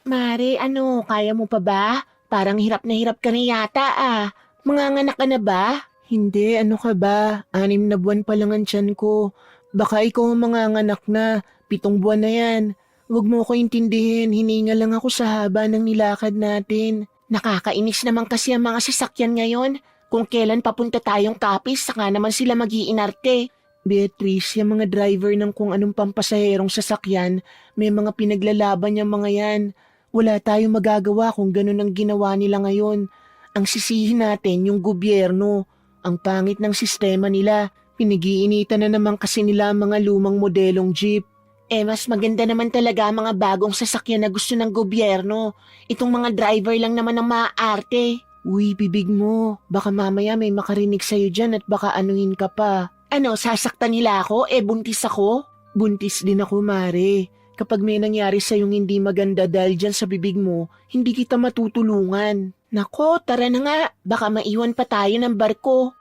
Mare, kaya mo pa ba? Parang hirap na hirap ka na yata ah. Manganganak ka na ba? Hindi, ano ka ba? 6 na buwan pa lang ang tiyan ko. Baka ikaw ang manganganak na. 7 buwan na yan. Huwag mo ko intindihin, hininga lang ako sa haba ng nilakad natin. Nakakainis naman kasi ang mga sasakyan ngayon. Kung kailan papunta tayong Capiz, saka naman sila mag-iinarte. Beatrice, yung mga driver ng kung anong pampasaherong sasakyan, may mga pinaglalaban yung mga yan. Wala tayong magagawa kung ganun ang ginawa nila ngayon. Ang sisihin natin yung gobyerno. Ang pangit ng sistema nila. Pinigiinitan na naman kasi nila ang mga lumang modelong jeep. Mas maganda naman talaga ang mga bagong sasakyan na gusto ng gobyerno. Itong mga driver lang naman ang maaarte. Uy, bibig mo. Baka mamaya may makarinig sa'yo dyan at baka anuhin ka pa. Ano, sasaktan nila ako? Buntis ako? Buntis din ako, Mare. Kapag may nangyari sa'yong hindi maganda dahil dyan sa bibig mo, hindi kita matutulungan. Nako, tara na nga. Baka maiwan pa tayo ng barko.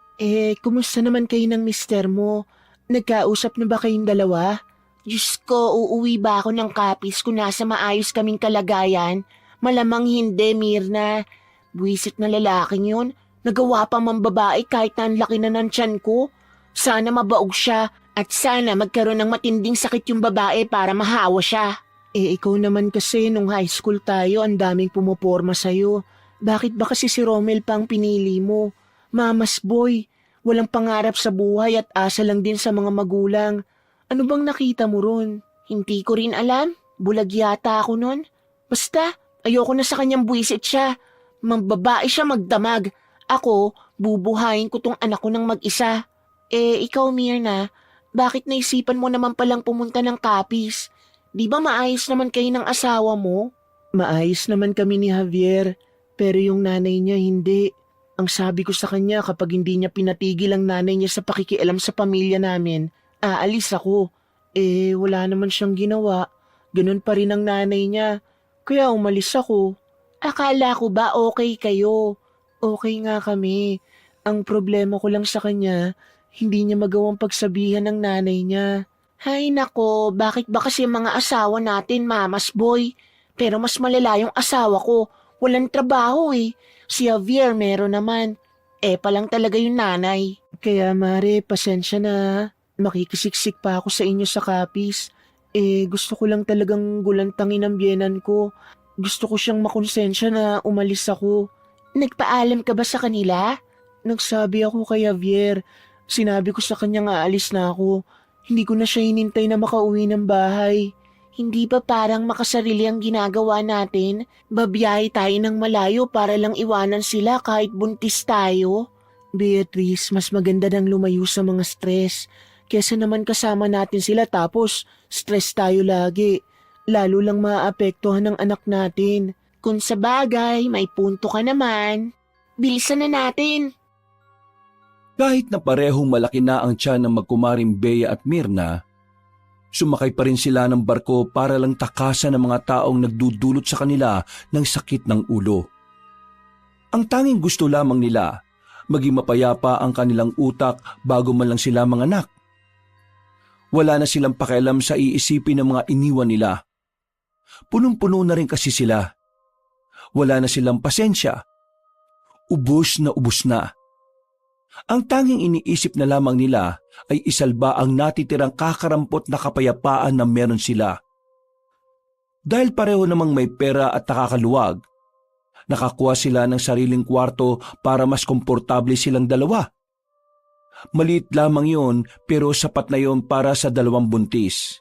Kumusta naman kayo ng mister mo? Nagkausap na ba kayong dalawa? Diyos ko, uuwi ba ako ng Capiz kung nasa maayos kaming kalagayan? Malamang hindi, Mirna. Buwisit na lalaking yun. Nagawa pa mang babae kahit na ang laki na ng tiyan ko. Sana mabaog siya at sana magkaroon ng matinding sakit yung babae para mahawa siya. Ikaw naman kasi nung high school tayo ang daming pumoporma sa'yo. Bakit ba kasi si Romel pa ang pinili mo? Mama's boy, walang pangarap sa buhay at asa lang din sa mga magulang. Ano bang nakita mo ron? Hindi ko rin alam. Bulag yata ako nun. Basta, ayoko na sa kanyang buwisit siya. Mambabae siya magdamag. Ako, bubuhayin ko tong anak ko ng mag-isa. Ikaw Mirna, bakit naisipan mo naman palang pumunta ng Capiz? Di ba maayos naman kayo ng asawa mo? Maayos naman kami ni Javier, pero yung nanay niya hindi. Ang sabi ko sa kanya kapag hindi niya pinatigil ang nanay niya sa pakikialam sa pamilya namin, aalis ako. Wala naman siyang ginawa. Ganun pa rin ang nanay niya. Kaya umalis ako. Akala ko ba okay kayo? Okay nga kami. Ang problema ko lang sa kanya, hindi niya magawang pagsabihan ng nanay niya. Hay nako, bakit ba kasi mga asawa natin mama's boy? Pero mas malala yung asawa ko. Walang trabaho eh. Si Javier meron naman. Palang talaga yung nanay. Kaya Mare, pasensya na. Makikisiksik pa ako sa inyo sa Capiz. Gusto ko lang talagang gulantangin ang biyenan ko. Gusto ko siyang makonsensya na umalis ako. Nagpaalam ka ba sa kanila? Nagsabi ako kay Javier. Sinabi ko sa kanya nga aalis na ako. Hindi ko na siya hinintay na makauwi ng bahay. Hindi ba parang makasarili ang ginagawa natin? Babiyahe tayo ng malayo para lang iwanan sila kahit buntis tayo? Beatrice, mas maganda nang lumayo sa mga stress. Kesa naman kasama natin sila tapos stress tayo lagi. Lalo lang maapektuhan ng anak natin. Kung sa bagay, may punto ka naman. Bilisan na natin. Kahit na parehong malaki na ang tiyan ng magkumaring Bea at Mirna, sumakay pa rin sila ng barko para lang takasan ng mga taong nagdudulot sa kanila ng sakit ng ulo. Ang tanging gusto lamang nila, maging mapayapa ang kanilang utak bago man lang sila manganak. Wala na silang pakialam sa iisipin ng mga iniwan nila. Punong-puno na rin kasi sila. Wala na silang pasensya. Ubos na ubos na. Ang tanging iniisip na lamang nila ay isalba ang natitirang kakarampot na kapayapaan na meron sila. Dahil pareho namang may pera at nakakaluwag, nakakuha sila ng sariling kwarto para mas komportable silang dalawa. Maliit lamang yon pero sapat na yon para sa 2 buntis.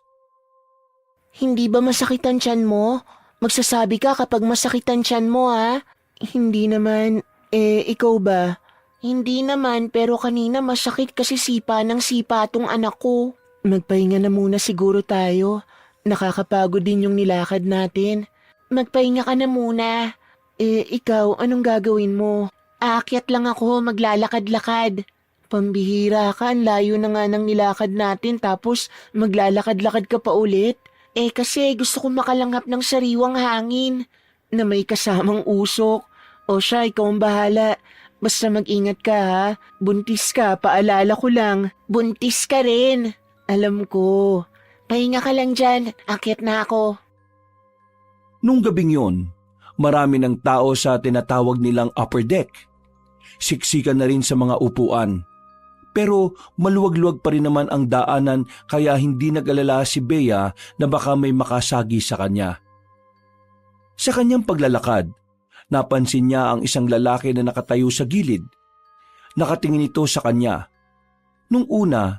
Hindi ba masakit ang tiyan mo? Magsasabi ka kapag masakit ang tiyan mo ha? Hindi naman. Ikaw ba? Hindi naman pero kanina masakit kasi sipa ng sipa tong anak ko. Magpahinga na muna siguro tayo. Nakakapagod din yung nilakad natin. Magpahinga ka na muna. Ikaw, anong gagawin mo? Aakyat lang ako, maglalakad-lakad. Pambihira ka, ang layo na nga ng nilakad natin tapos maglalakad-lakad ka pa ulit. Kasi gusto ko makalanghap ng sariwang hangin na may kasamang usok. O siya, ikaw ang bahala. Basta mag-ingat ka ha. Buntis ka, paalala ko lang. Buntis ka rin. Alam ko. Pahinga ka lang dyan. Akyat na ako. Nung gabing yun, marami ng tao sa tinatawag nilang upper deck. Siksikan na rin sa mga upuan. Pero maluwag-luwag pa rin naman ang daanan kaya hindi nag-alala si Bea na baka may makasagi sa kanya. Sa kanyang paglalakad, napansin niya ang isang lalaki na nakatayo sa gilid. Nakatingin ito sa kanya. Nung una,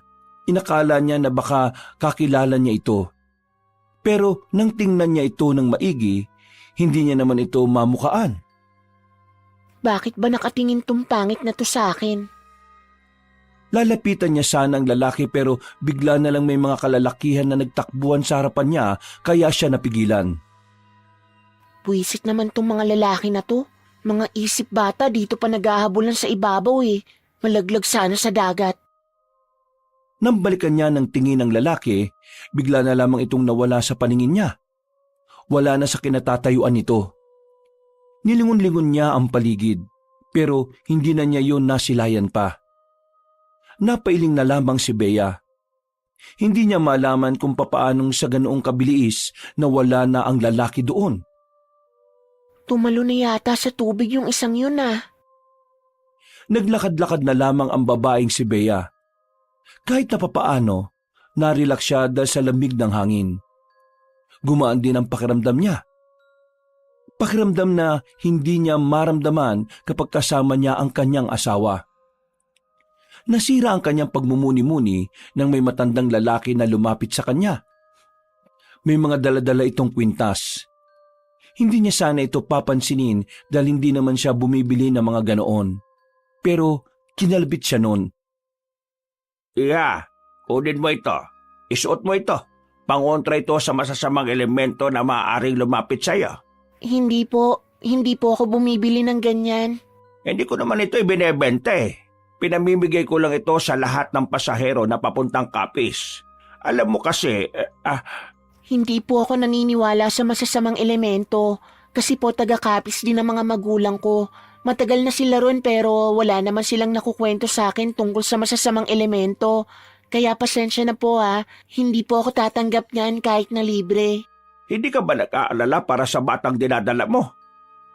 inakala niya na baka kakilala niya ito. Pero nang tingnan niya ito ng maigi, hindi niya naman ito mamukaan. Bakit ba nakatingin tong pangit na to sa akin? Lalapitan niya sana ang lalaki pero bigla na lang may mga kalalakihan na nagtakbuhan sa harapan niya kaya siya napigilan. Buwisit naman tong mga lalaki na to. Mga isip bata dito pa naghahabulan sa ibabaw eh. Malaglag sana sa dagat. Nang balikan niya ng tingin ng lalaki, bigla na lamang itong nawala sa paningin niya. Wala na sa kinatatayuan nito. Nilingon-lingon niya ang paligid, pero hindi na niya yun nasilayan pa. Napailing na lamang si Bea. Hindi niya malaman kung papaanong sa ganoong kabilis na wala na ang lalaki doon. Tumalo na yata sa tubig yung isang yun ah. Naglakad-lakad na lamang ang babaeng si Bea. Kahit na papaano, narelax siya dahil sa lamig ng hangin. Gumaan din ang pakiramdam niya. Pakiramdam na hindi niya maramdaman kapag kasama niya ang kanyang asawa. Nasira ang kanyang pagmumuni-muni nang may matandang lalaki na lumapit sa kanya. May mga dala-dala itong kwintas. Hindi niya sana ito papansinin dahil hindi naman siya bumibili ng mga ganoon. Pero kinalbit siya noon. Iya, kunin mo ito. Isuot mo ito. Pangontra ito sa masasamang elemento na maaaring lumapit sa iyo. Hindi po ako bumibili ng ganyan. Hindi ko naman ito ibinebenta eh. Pinamimigay ko lang ito sa lahat ng pasahero na papuntang Capiz. Alam mo kasi, Hindi po ako naniniwala sa masasamang elemento kasi po taga-Capiz din ang mga magulang ko. Matagal na sila ron pero wala naman silang nakukwento sa akin tungkol sa masasamang elemento. Kaya pasensya na po hindi po ako tatanggap niyan kahit na libre. hindi ka ba nag-aalala para sa batang dinadala mo?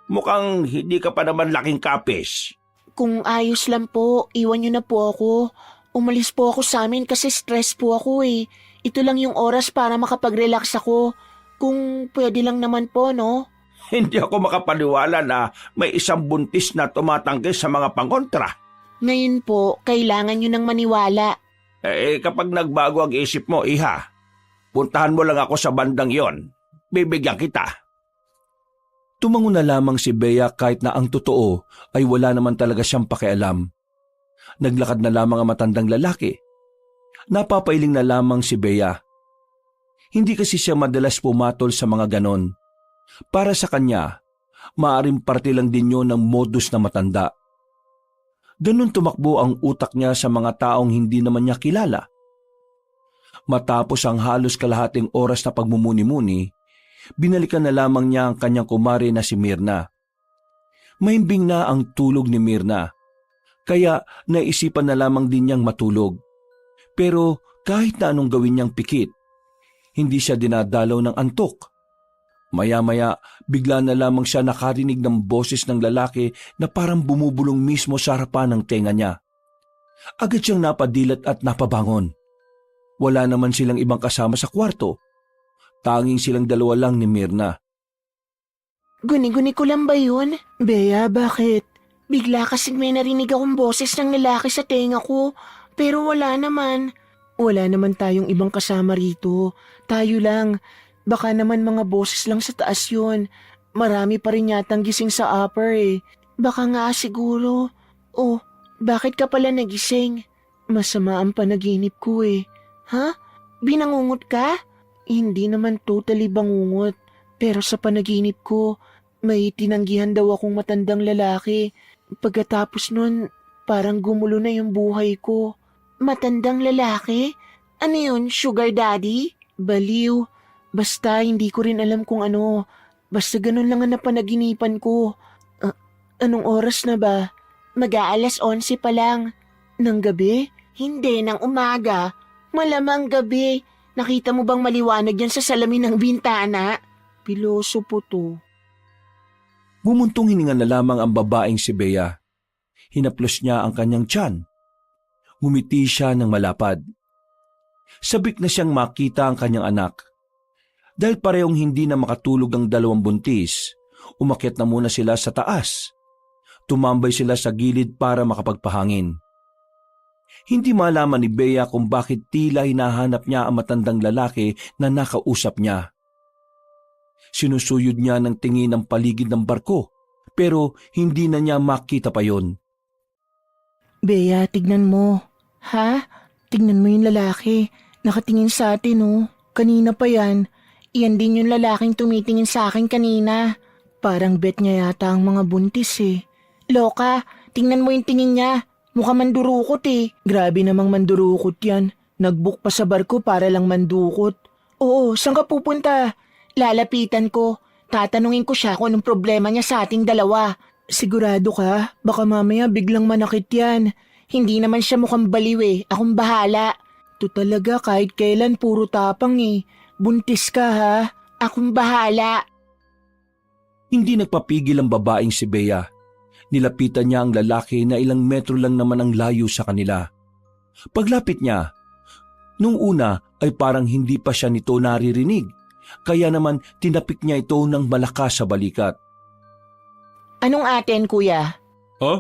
Mukhang hindi ka pa naman laking Capiz. Kung ayos lang po, iwan niyo na po ako. Umalis po ako sa amin kasi stress po ako eh. Ito lang yung oras para makapag-relax ako. Kung pwede lang naman po, no? Hindi ako makapaniwala na may isang buntis na tumatanggi sa mga pangontra. Ngayon po, kailangan niyo nang maniwala. Kapag nagbago ang isip mo, iha, puntahan mo lang ako sa bandang yon. Bibigyan kita. Tumango na lamang si Bea kahit na ang totoo ay wala naman talaga siyang pakialam. Naglakad na lamang ang matandang lalaki. Napapailing na lamang si Bea. Hindi kasi siya madalas pumatol sa mga ganon. Para sa kanya, maaring parte lang din yun ng modus na matanda. Ganun tumakbo ang utak niya sa mga taong hindi naman niya kilala. Matapos ang halos kalahating oras na pagmumuni-muni, binalikan na lamang niya ang kanyang kumare na si Mirna. Mahimbing na ang tulog ni Mirna, kaya naisipan na lamang din niyang matulog. Pero kahit na anong gawin niyang pikit, hindi siya dinadalaw ng antok. Maya-maya, bigla na lamang siya nakarinig ng boses ng lalaki na parang bumubulong mismo sa harapan ng tenga niya. Agad siyang napadilat at napabangon. Wala naman silang ibang kasama sa kwarto. Tanging silang dalawa lang ni Mirna. Guni-guni ko lang ba yun? Bea, bakit? Bigla kasing may narinig akong boses ng lalaki sa tenga ko. Pero wala naman. Wala naman tayong ibang kasama rito. Tayo lang. Baka naman mga boses lang sa taas yun. Marami pa rin yatang gising sa upper eh. Baka nga siguro. Oh, bakit ka pala nagising? Masama ang panaginip ko eh. Ha? Binangungot ka? Hindi naman totally bangungot. Pero sa panaginip ko, may tinanggihan daw akong matandang lalaki. Pagkatapos nun, parang gumulo na yung buhay ko. Matandang lalaki? Ano yun, sugar daddy? Baliw. Basta hindi ko rin alam kung ano. Basta ganun lang ang napanaginipan ko. Anong oras na ba? Mag-aalas 11 pa lang. Ng gabi? Hindi, ng umaga. Malamang gabi. Nakita mo bang maliwanag yan sa salamin ng bintana? Piloso po to. Bumuntong hininga na lamang ang babaeng si Bea. Hinaplos niya ang kanyang tiyan. Ngumiti siya ng malapad. Sabik na siyang makita ang kanyang anak. Dahil parehong hindi na makatulog ang dalawang buntis, umakyat na muna sila sa taas. Tumambay sila sa gilid para makapagpahangin. Hindi malaman ni Bea kung bakit tila hinahanap niya ang matandang lalaki na nakausap niya. Sinusuyod niya ng tingin ang paligid ng barko, pero hindi na niya makita pa yon. Bea, tignan mo. Ha? Tignan mo yung lalaki. Nakatingin sa atin, oh. Kanina pa yan. Iyan din yung lalaking tumitingin sa akin kanina. Parang bet niya yata ang mga buntis eh. Loka, tingnan mo yung tingin niya. Mukha mandurukot eh. Grabe namang mandurukot yan. Nagbook pa sa barko para lang mandukot. Oo, saan ka pupunta? Lalapitan ko. Tatanungin ko siya kung anong problema niya sa ating dalawa. Sigurado ka? Baka mamaya biglang manakit yan. Hindi naman siya mukhang baliw eh. Akong bahala. To talaga kahit kailan puro tapang eh. Buntis ka ha? Akong bahala. Hindi nagpapigil ang babaeng si Bea. Nilapitan niya ang lalaki na ilang metro lang naman ang layo sa kanila. Paglapit niya, nung una ay parang hindi pa siya nito naririnig. Kaya naman tinapik niya ito ng malakas sa balikat. Anong atin, kuya? Ha?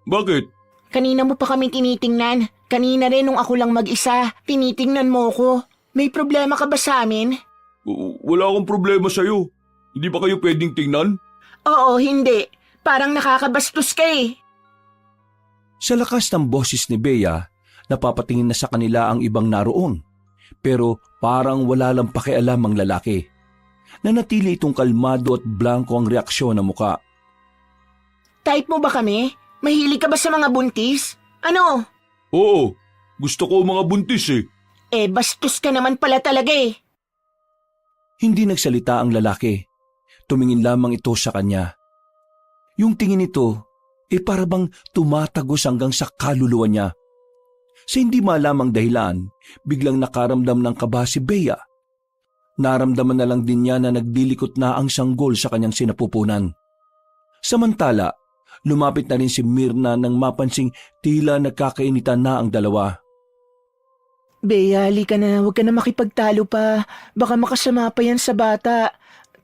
Bakit? Kanina mo pa kami tinitingnan. Kanina rin nung ako lang mag-isa. Tinitingnan mo ko. May problema ka ba sa amin? Wala akong problema sa'yo. Hindi ba kayo pwedeng tingnan? Oo, hindi. Parang nakakabastos ka eh. Sa lakas ng boses ni Bea, napapatingin na sa kanila ang ibang naroon. Pero parang wala lang pakialam ang lalaki. Nanatili itong kalmado at blanko ang reaksyon ng muka. Type mo ba kami? Mahilig ka ba sa mga buntis? Ano? Oo, gusto ko mga buntis eh. Bastos ka naman pala talaga eh. Hindi nagsalita ang lalaki. Tumingin lamang ito sa kanya. Yung tingin nito, para bang tumatagos hanggang sa kaluluwa niya. Sa hindi malamang dahilan, biglang nakaramdam ng kaba si Bea. Naramdaman na lang din niya na nagdilikot na ang sanggol sa kanyang sinapupunan. Samantala, lumapit na rin si Mirna nang mapansing tila nagkakainitan na ang dalawa. Bea, halika na. Huwag ka na makipagtalo pa. Baka makasama pa yan sa bata.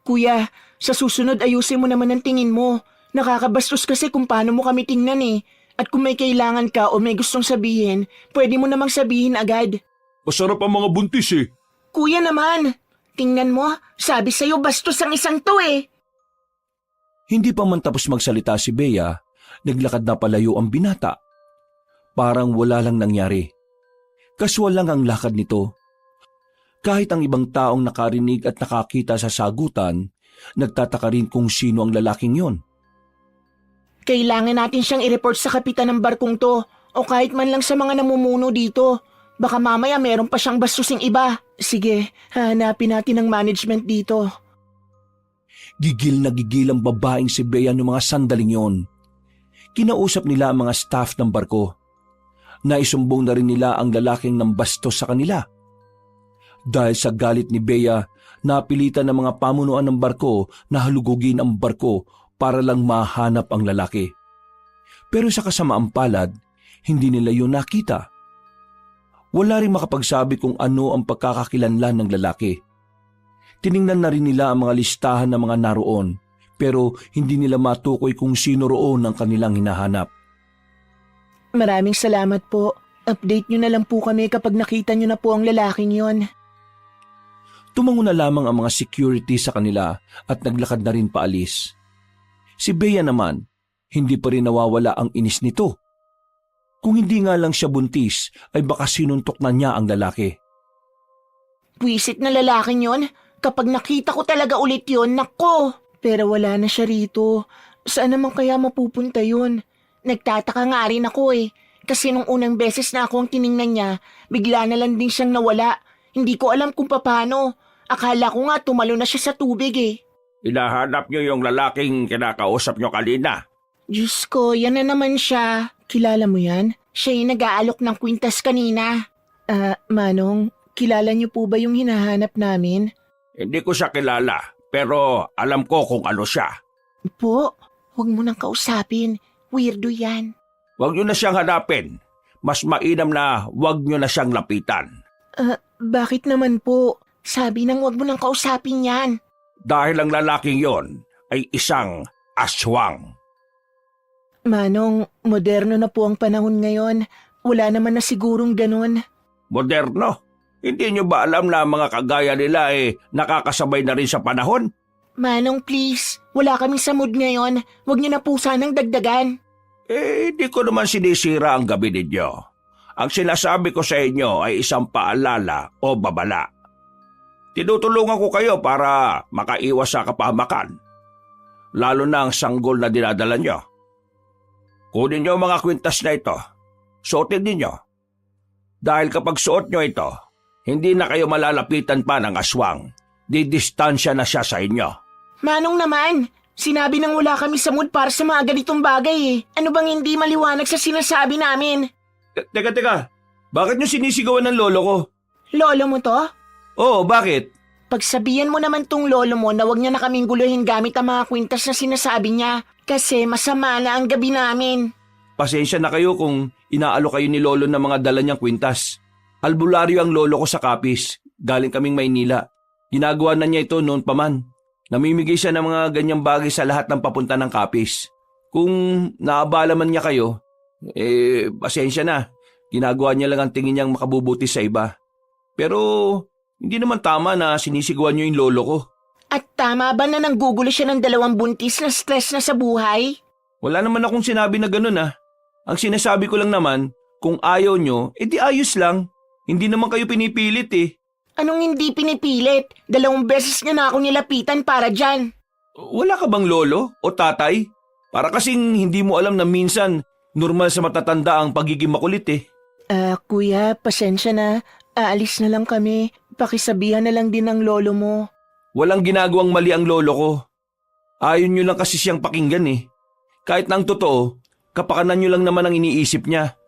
Kuya, sa susunod ayusin mo naman ang tingin mo. Nakakabastos kasi kung paano mo kami tingnan eh. At kung may kailangan ka o may gustong sabihin, pwede mo namang sabihin agad. Masarap ang mga buntis eh. Kuya naman, tingnan mo, sabi sa'yo bastos ang isang to eh. Hindi pa man tapos magsalita si Bea, naglakad na palayo ang binata. Parang wala lang nangyari. Kaswal lang ang lakad nito. Kahit ang ibang taong nakarinig at nakakita sa sagutan, nagtataka rin kung sino ang lalaking yon. Kailangan natin siyang i-report sa kapitan ng barkong to o kahit man lang sa mga namumuno dito. Baka mamaya meron pa siyang bastusing iba. Sige, hanapin natin ang management dito. Gigil na gigil ang babaeng si Bea noong mga sandaling yon. Kinausap nila ang mga staff ng barko. Naisumbong na rin nila ang lalaking nambastos sa kanila. Dahil sa galit ni Bea, napilitan ng mga pamunuan ng barko na halugugin ang barko para lang mahanap ang lalaki. Pero sa kasamaang palad, hindi nila yun nakita. Wala rin makapagsabi kung ano ang pagkakakilanlan ng lalaki. Tiningnan na rin nila ang mga listahan ng mga naroon, pero hindi nila matukoy kung sino roon ang kanilang hinahanap. Maraming salamat po. Update nyo na lang po kami kapag nakita nyo na po ang lalaking yon. Tumango na lamang ang mga security sa kanila at naglakad na rin paalis. Si Bea naman, hindi pa rin nawawala ang inis nito. Kung hindi nga lang siya buntis, ay baka sinuntok na niya ang lalaki. Pwisit na lalaking yon. Kapag nakita ko talaga ulit yon, nako! Pero wala na siya rito. Saan naman kaya mapupunta yun? Nagtataka nga rin ako eh. Kasi nung unang beses na ako ang tiningnan niya, bigla na lang din siyang nawala. Hindi ko alam kung paano. Akala ko nga tumalo na siya sa tubig eh. Hinahanap niyo yung lalaking kinakausap niyo kanina. Diyos ko, yan na naman siya. Kilala mo yan? Siya yung nag-aalok ng kwintas kanina. Manong, kilala niyo po ba yung hinahanap namin? Hindi ko siya kilala, pero alam ko kung ano siya. Po, huwag mo nang kausapin. Weirdo yan. Huwag niyo na siyang hanapin. Mas mainam na huwag niyo na siyang lapitan. Bakit naman po? Sabi nang huwag mo nang kausapin yan. Dahil ang lalaking yon ay isang aswang. Manong, moderno na po ang panahon ngayon. Wala naman na sigurong ganun. Moderno? Hindi niyo ba alam na mga kagaya nila nakakasabay na rin sa panahon? Manong, please. Wala kami sa mood ngayon. Huwag niyo na po sanang dagdagan. Hindi ko naman sinisira ang gabi ninyo. Ang sinasabi ko sa inyo ay isang paalala o babala. Tinutulungan ko kayo para makaiwas sa kapahamakan. Lalo na ang sanggol na dinadala nyo. Kunin nyo ang mga kwintas na ito. Suotin ninyo. Dahil kapag suot nyo ito, hindi na kayo malalapitan pa ng aswang. Didistansya na siya sa inyo. Manong naman, sinabi nang wala kami sa mood para sa mga ganitong bagay eh. Ano bang hindi maliwanag sa sinasabi namin? Teka. Bakit nyo sinisigawan ng lolo ko? Lolo mo to? Oo, bakit? Pagsabihan mo naman tong lolo mo na wag niya na kaming guluhin gamit ang mga kwintas na sinasabi niya. Kasi masama na ang gabi namin. Pasensya na kayo kung inaalo kayo ni lolo ng mga dala niyang kwintas. Albularyo ang lolo ko sa Kapis. Galing kaming Maynila. Ginagawa na niya ito noon pa man. Namimigay siya ng mga ganyang bagay sa lahat ng papunta ng Kapis. Kung naabala man niya kayo, pasensya na. Ginagawa niya lang ang tingin niyang makabubuti sa iba. Pero hindi naman tama na sinisigawan niyo yung lolo ko. At tama ba na nanggugulo siya ng 2 buntis na stress na sa buhay? Wala naman akong sinabi na ganun ah. Ang sinasabi ko lang naman, kung ayaw nyo, edi ayos lang. Hindi naman kayo pinipilit eh. Anong hindi pinipilit? 2 beses niya na ako nilapitan para dyan. Wala ka bang lolo o tatay? Para kasing hindi mo alam na minsan normal sa matatanda ang pagiging makulit eh. Kuya, pasensya na. Aalis na lang kami. Pakisabihan na lang din ng lolo mo. Walang ginagawang mali ang lolo ko. Ayaw nyo lang kasi siyang pakinggan eh. Kahit na ang totoo, kapakanan nyo lang naman ang iniisip niya.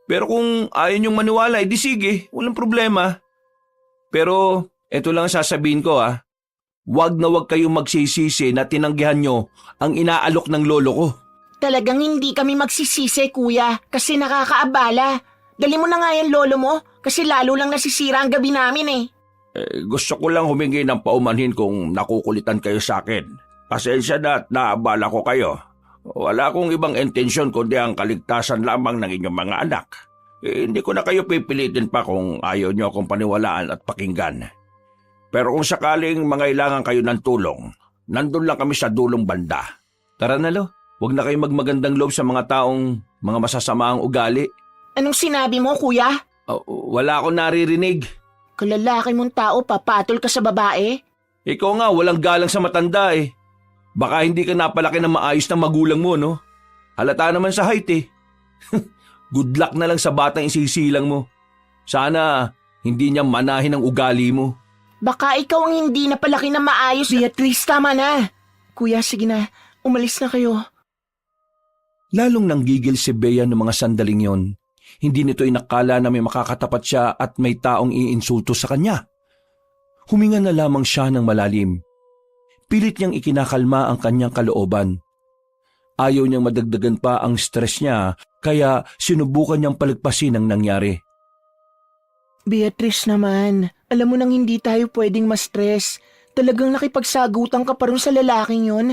Pero kung ayaw nyong maniwala, edi sige, walang problema. Pero eto lang ang sasabihin ko ah. Wag na wag kayong magsisisi na tinanggihan nyo ang inaalok ng lolo ko. Talagang hindi kami magsisisi, kuya, kasi nakakaabala. Dali mo na nga yan, lolo mo, kasi lalo lang nasisira ang gabi namin eh. Gusto ko lang humingi ng paumanhin kung nakukulitan kayo sa akin. Pasensya na at naabala ko kayo. Wala akong ibang intensyon kundi ang kaligtasan lamang ng inyong mga anak. Hindi ko na kayo pipilitin pa kung ayaw nyo akong paniwalaan at pakinggan. Pero kung sakaling mangailangan kayo ng tulong, nandun lang kami sa dulong banda. Tara na lo, huwag na kayong magmagandang loob sa mga taong mga masasama ang ugali. Anong sinabi mo, kuya? Wala akong naririnig. Kalalaki mong tao, papatol ka sa babae? Ikaw nga, walang galang sa matanda eh. Baka hindi ka napalaki ng maayos ng magulang mo, no? Halata naman sa height eh. Good luck na lang sa batang isisilang mo. Sana hindi niya manahin ang ugali mo. Baka ikaw ang hindi napalaki na maayos. Beatrice, tama na. Kuya, sige na. Umalis na kayo. Lalong nanggigil si Bea ng mga sandaling yon. Hindi nito inakala na may makakatapat siya at may taong iinsulto sa kanya. Huminga na lamang siya ng malalim. Pilit niyang ikinakalma ang kanyang kalooban. Ayaw niyang madagdagan pa ang stress niya, kaya sinubukan niyang palagpasin ang nangyari. Beatrice naman, alam mo nang hindi tayo pwedeng ma-stress. Talagang nakipagsagutan ka pa rin sa lalaking yon.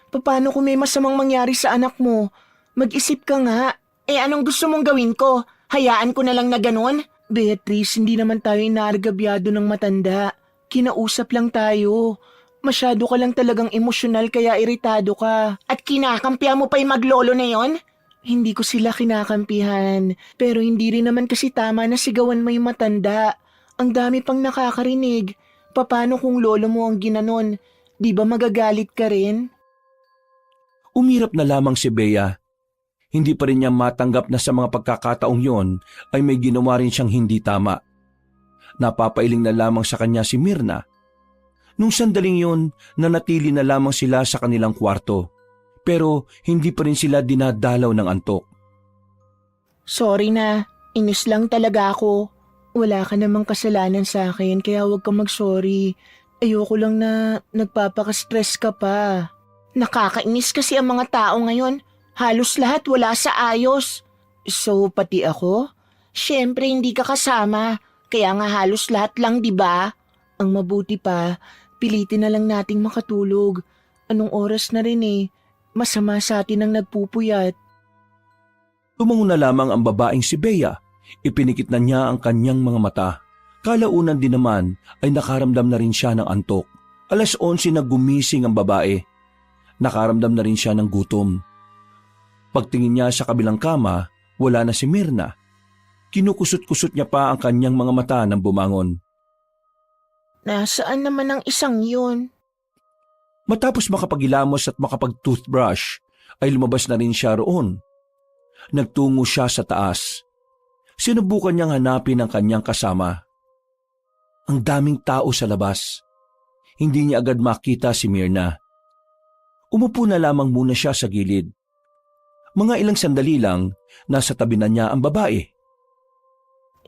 Paano kung may masamang mangyari sa anak mo? Mag-isip ka nga. Anong gusto mong gawin ko? Hayaan ko na lang na ganun? Beatrice, hindi naman tayo inaargabyado ng matanda. Kinausap lang tayo. Masyado ka lang talagang emosyonal kaya iritado ka. At kinakampihan mo pa yung maglolo na yon? Hindi ko sila kinakampihan. Pero hindi rin naman kasi tama na sigawan mo yung matanda. Ang dami pang nakakarinig. Paano kung lolo mo ang ginanon? Di ba magagalit ka rin? Umirap na lamang si Bea. Hindi pa rin niya matanggap na sa mga pagkakataong yon ay may ginawa rin siyang hindi tama. Napapailing na lamang sa kanya si Myrna. Nung sandaling yon, nanatili na lamang sila sa kanilang kwarto. Pero hindi pa rin sila dinadalaw ng antok. Sorry na, inis lang talaga ako. Wala ka namang kasalanan sa akin kaya huwag kang mag-sorry. Ayoko lang na nagpapaka-stress ka pa. Nakakainis kasi ang mga tao ngayon. Halos lahat wala sa ayos. So, pati ako? Siyempre, hindi ka kasama. Kaya nga halos lahat lang, di ba? Ang mabuti pa, pilitin na lang nating makatulog. Anong oras na rin eh. Masama sa atin ang nagpupuyat. Tumango na lamang ang babaeng si Bea. Ipinikit na niya ang kanyang mga mata. Kalaunan din naman ay nakaramdam na rin siya ng antok. 11:00 na gumising ang babae. Nakaramdam na rin siya ng gutom. Pagtingin niya sa kabilang kama, wala na si Myrna. Kinukusot-kusot niya pa ang kanyang mga mata nang bumangon. Nasaan naman ang isang yun? Matapos makapagilamos at makapag-toothbrush, ay lumabas na rin siya roon. Nagtungo siya sa taas. Sinubukan niyang hanapin ang kanyang kasama. Ang daming tao sa labas. Hindi niya agad makita si Myrna. Umupo na lamang muna siya sa gilid. Mga ilang sandali lang, nasa tabi na niya ang babae.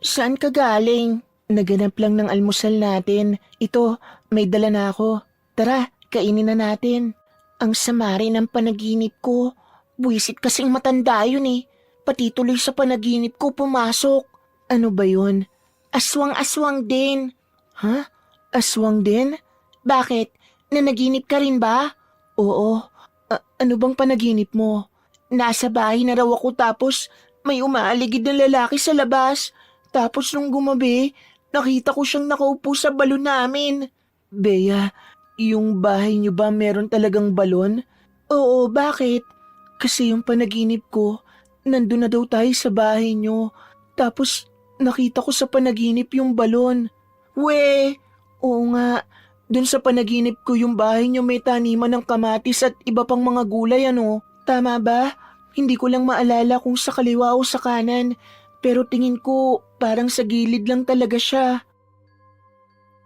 Saan ka galing? Naganap lang ng almusal natin. Ito, may dala na ako. Tara, kainin na natin. Ang sama rin ng panaginip ko. Buwisit kasing matanda yun eh. Pati tuloy sa panaginip ko pumasok. Ano ba yun? Aswang-aswang din. Ha? Aswang din? Bakit? Nanaginip ka rin ba? Oo. Ano bang panaginip mo? Nasa bahay na raw ako tapos may umaaligid na lalaki sa labas. Tapos nung gumabi, nakita ko siyang nakaupo sa balon namin. Bea, yung bahay niyo ba meron talagang balon? Oo, bakit? Kasi yung panaginip ko, nandun na daw tayo sa bahay niyo. Tapos nakita ko sa panaginip yung balon. We, oo nga. Dun sa panaginip ko yung bahay niyo may taniman ng kamatis at iba pang mga gulay ano. Tama ba? Hindi ko lang maalala kung sa kaliwa o sa kanan. Pero tingin ko parang sa gilid lang talaga siya.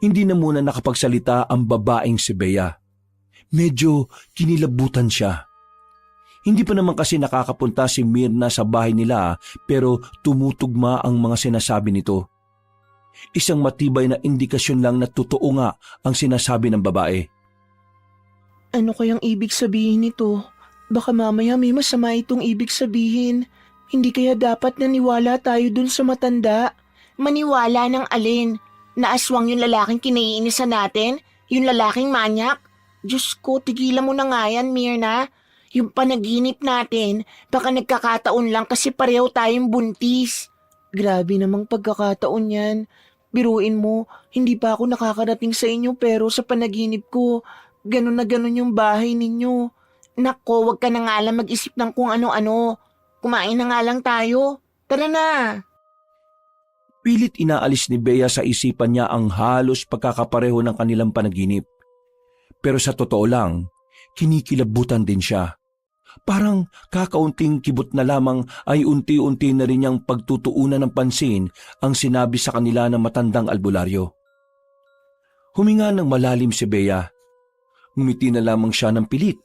Hindi na muna nakapagsalita ang babaeng si Bea. Medyo kinilabutan siya. Hindi pa naman kasi nakakapunta si Myrna sa bahay nila pero tumutugma ang mga sinasabi nito. Isang matibay na indikasyon lang na totoo nga ang sinasabi ng babae. Ano kayang ibig sabihin nito? Baka mamaya may masama itong ibig sabihin. Hindi kaya dapat naniwala tayo dun sa matanda? Maniwala ng alin? Na aswang yung lalaking kinaiinisan natin? Yung lalaking manyak? Diyos ko, tigilan mo na nga yan, Myrna. Yung panaginip natin, baka nagkakataon lang kasi pareho tayong buntis. Grabe namang pagkakataon yan. Biruin mo, hindi pa ako nakakarating sa inyo pero sa panaginip ko, ganun na ganun yung bahay ninyo. Nako, wag ka na nga lang mag-isip ng kung ano-ano. Kumain na nga lang tayo. Tara na. Pilit inaalis ni Bea sa isipan niya ang halos pagkakapareho ng kanilang panaginip. Pero sa totoo lang, kinikilabutan din siya. Parang kakaunting kibot na lamang ay unti-unti na rin niyang pagtutuunan ng pansin ang sinabi sa kanila ng matandang albularyo. Huminga ng malalim si Bea. Ngumiti na lamang siya ng pilit.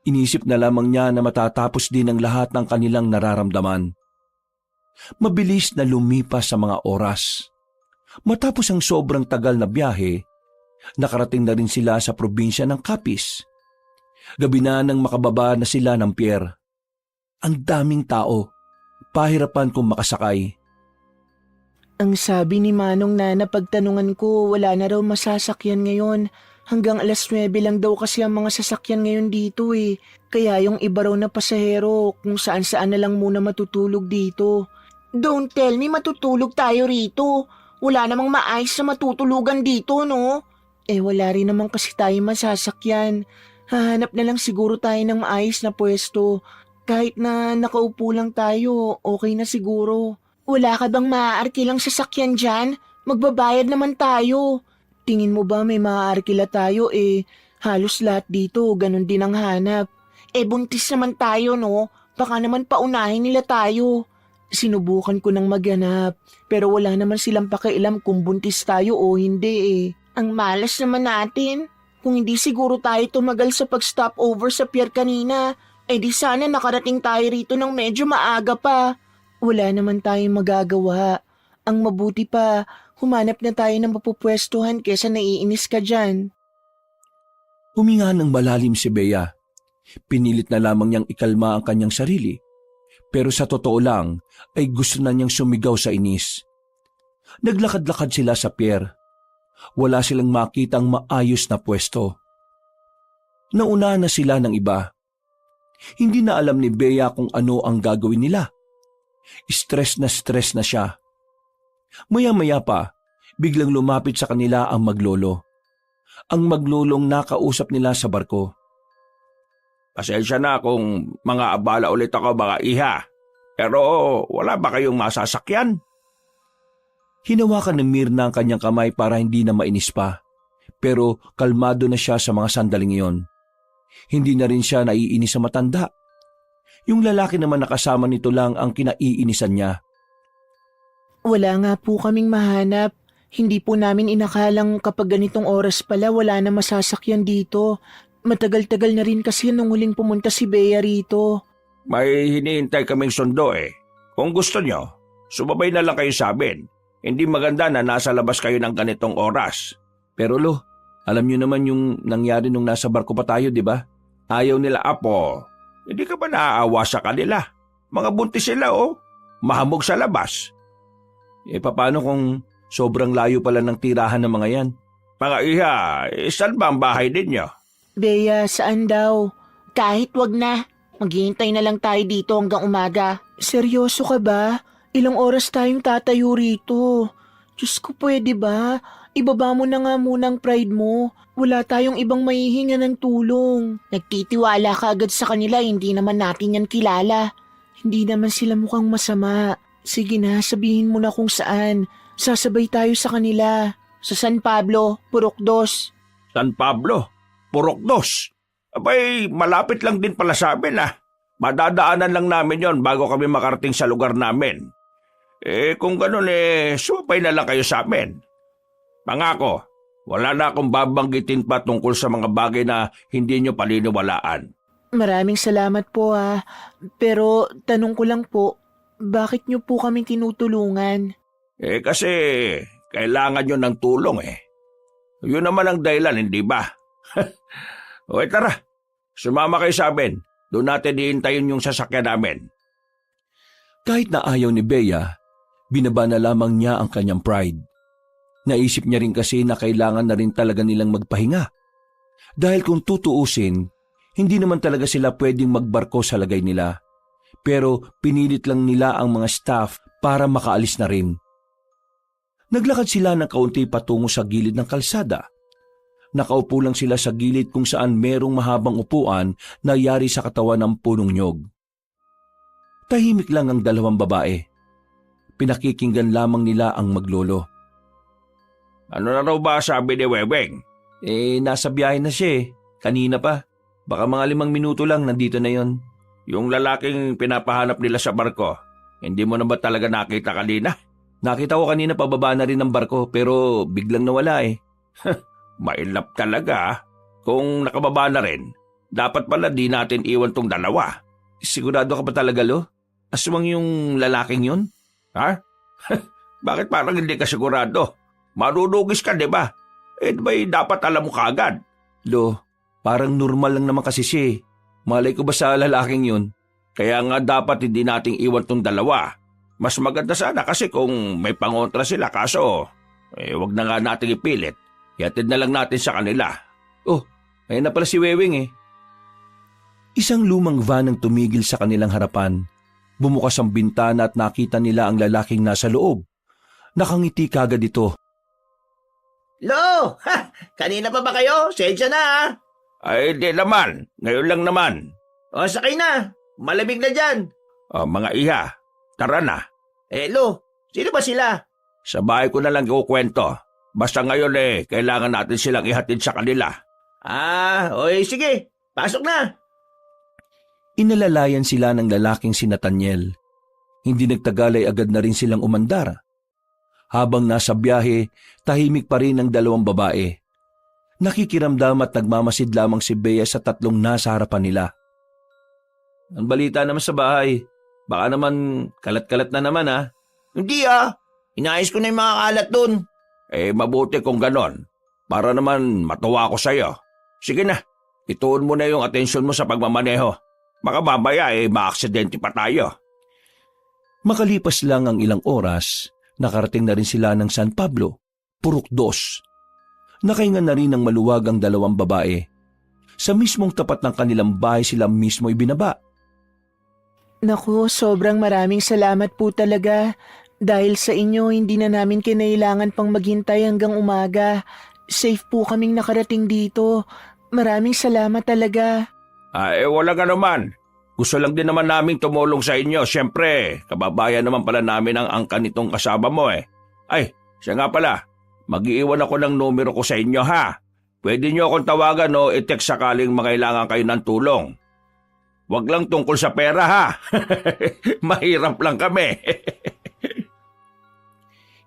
Inisip na lamang niya na matatapos din ang lahat ng kanilang nararamdaman. Mabilis na lumipas sa mga oras. Matapos ang sobrang tagal na biyahe, nakarating na rin sila sa probinsya ng Capiz. Gabi na nang makababa na sila ng pier. Ang daming tao, pahirapan kung makasakay. Ang sabi ni Manong na napagtanungan ko, wala na raw masasakyan ngayon. Hanggang 9:00 lang daw kasi ang mga sasakyan ngayon dito eh. Kaya yung iba raw na pasahero kung saan-saan na lang muna matutulog dito. Don't tell me matutulog tayo rito. Wala namang maayos na matutulugan dito, no? Eh wala rin naman kasi tayo masasakyan. Hahanap na lang siguro tayo ng maayos na pwesto. Kahit na nakaupo lang tayo, okay na siguro. Wala ka bang maaarkilang sasakyan dyan? Magbabayad naman tayo. Tingin mo ba may maaarkila tayo eh? Halos lahat dito, ganun din ang hanap. Eh buntis naman tayo no? Baka naman paunahin nila tayo. Sinubukan ko nang maghanap, pero wala naman silang pakialam kung buntis tayo o hindi eh. Ang malas naman natin. Kung hindi siguro tayo tumagal sa pag-stop over sa pier kanina, eh di sana nakarating tayo rito ng medyo maaga pa. Wala naman tayong magagawa. Ang mabuti pa, Humanap na tayo ng mapupwestuhan kesa naiinis ka dyan. Huminga ng malalim si Bea. Pinilit na lamang niyang ikalma ang kanyang sarili. Pero sa totoo lang ay gusto na niyang sumigaw sa inis. Naglakad-lakad sila sa pier. Wala silang makitang maayos na pwesto. Nauna na sila ng iba. Hindi na alam ni Bea kung ano ang gagawin nila. Stress na siya. Maya-maya pa, biglang lumapit sa kanila ang maglolo. Ang maglolong nakausap nila sa barko. Pasensya na kung mga abala ulit ako mga iha. Pero wala ba kayong masasakyan? Hinawakan ni Mirna ang kanyang kamay para hindi na mainis pa. Pero kalmado na siya sa mga sandaling iyon. Hindi na rin siya naiinis sa matanda. Yung lalaki naman nakasama nito lang ang kinaiinisan niya. Wala nga po kaming mahanap. Hindi po namin inakalang kapag ganitong oras pala wala na masasakyan dito. Matagal-tagal na rin kasi nung huling pumunta si Bea rito. May hinihintay kaming sundo eh. Kung gusto nyo, sumabay na lang kayo sa amin. Hindi maganda na nasa labas kayo ng ganitong oras. Pero lo, alam niyo naman yung nangyari nung nasa barko pa tayo, di ba? Ayaw nila apo. Hindi ka ba naaawa sa kanila? Mga buntis sila oh. Mahamog sa labas. Paano kung sobrang layo pala ng tirahan ng mga yan? Mga iha, saan ba ang bahay ninyo? Bea, saan daw? Kahit wag na. Maghihintay na lang tayo dito hanggang umaga. Seryoso ka ba? Ilang oras tayong tatayo rito? Diyos ko, pwede ba? Ibaba mo na nga muna ang pride mo. Wala tayong ibang mahihinga ng tulong. Nagtitiwala ka agad sa kanila, hindi naman natin yan kilala. Hindi naman sila mukhang masama. Sige na, sabihin mo na kung saan. Sasabay tayo sa kanila. Sa San Pablo, Purokdos. San Pablo? Purokdos? Abay, malapit lang din pala sa amin ah. Madadaanan lang namin yon bago kami makarating sa lugar namin. Kung ganun sumapay na lang kayo sa amin. Pangako, wala na akong babanggitin pa tungkol sa mga bagay na hindi nyo paniniwalaan. Maraming salamat po Pero tanong ko lang po, bakit nyo po kami tinutulungan? Kasi kailangan nyo ng tulong Yun naman ang dahilan, hindi ba? Okay, tara. Sumama kayo sa amin. Doon natin iintayin yung sasakyan namin. Kahit na ayaw ni Bea, binaba na lamang niya ang kanyang pride. Naisip niya rin kasi na kailangan na rin talaga nilang magpahinga. Dahil kung tutuusin, hindi naman talaga sila pwedeng magbarko sa lagay nila. Pero pinilit lang nila ang mga staff para makaalis na rin. Naglakad sila ng kaunti patungo sa gilid ng kalsada. Nakaupo lang sila sa gilid kung saan merong mahabang upuan na yari sa katawan ng punong nyog. Tahimik lang ang dalawang babae. Pinakikinggan lamang nila ang maglolo. Ano na raw ba sabi ni Weweng? Nasa biyahe na siya Kanina pa. Baka mga 5 minuto lang nandito na yon. Yung lalaking pinapahanap nila sa barko, hindi mo na ba talaga nakita kanina? Nakita ko kanina pababa na rin ng barko pero biglang nawala Mailap talaga. Kung nakababa na rin, dapat pala di natin iwan tong dalawa. Sigurado ka ba talaga, Lo? Aswang yung lalaking yun? Ha? Bakit parang hindi ka sigurado? Marunugis ka, di ba? Ba'y dapat alam mo kaagad? Lo, parang normal lang naman kasi siya Malay ko ba sa lalaking yun? Kaya nga dapat hindi nating iwan tong dalawa. Mas maganda sana kasi kung may pangontra sila kaso, wag na nga nating ipilit. Ihatid na lang natin sa kanila. Oh, ayun na pala si Wewing Isang lumang van ang tumigil sa kanilang harapan. Bumukas ang bintana at nakita nila ang lalaking nasa loob. Nakangiti kagad ito. Lo! Ha! Kanina pa ba kayo? Sensya na Ay, di naman. Ngayon lang naman. O, sakay na. Malamig na dyan. Mga iha, tara na. Lo, sino ba sila? Sa bahay ko na lang ikukwento. Basta ngayon kailangan natin silang ihatid sa kanila. Sige. Pasok na. Inalalayan sila ng lalaking si Nathaniel. Hindi nagtagal ay agad na rin silang umandar. Habang nasa biyahe, tahimik pa rin ang dalawang babae. Nakikiramdam at nagmamasid lamang si Bea sa tatlong nasa harapan nila. Ang balita naman sa bahay, baka naman kalat-kalat na naman Hindi Inayos ko na yung mga kalat dun. Mabuti kung ganon. Para naman matuwa ako sa'yo. Sige na, ituon mo na yung atensyon mo sa pagmamaneho. Baka mamaya maaksidente pa tayo. Makalipas lang ang ilang oras, nakarating na rin sila ng San Pablo, Purok 2. Nakahinga na rin ng maluwag ang dalawang babae. Sa mismong tapat ng kanilang bahay sila mismo ibinaba. Naku, sobrang maraming salamat po talaga. Dahil sa inyo, hindi na namin kinailangan pang maghintay hanggang umaga. Safe po kaming nakarating dito. Maraming salamat talaga. Walang anuman. Gusto lang din naman naming tumulong sa inyo. Siyempre, kababayan naman pala namin ang angkan nitong kasama mo Ay, siya nga pala. Mag-iiwan ako ng numero ko sa inyo ha. Pwede nyo akong tawagan o i-text sakaling makailangan kayo ng tulong. Wag lang tungkol sa pera ha. Mahirap lang kami.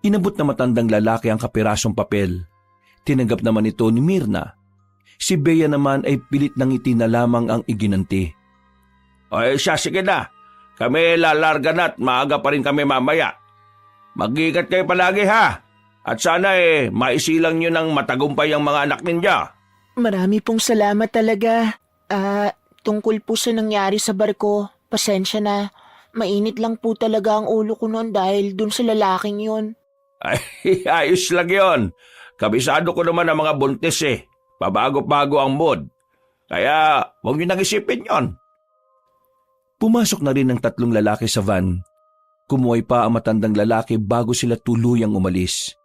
Inabot na matandang lalaki ang kapirasong papel. Tinanggap naman ito ni Mirna. Si Bea naman ay pilit ng ngiti na lamang ang iginanti. Sige na. Kami lalarga na at maaga pa rin kami mamaya. Mag-iingat kayo palagi ha. At sana maisilang nyo ng matagumpay ang mga anak ninyo. Marami pong salamat talaga. Tungkol po sa nangyari sa barko, pasensya na. Mainit lang po talaga ang ulo ko noon dahil dun sa lalaking yun. Ayos lang yon. Kabisado ko naman ang mga buntis Pabago-bago ang mood. Kaya huwag nyo nang isipin yon. Pumasok na rin ang tatlong lalaki sa van. Kumuhay pa ang matandang lalaki bago sila tuluyang umalis.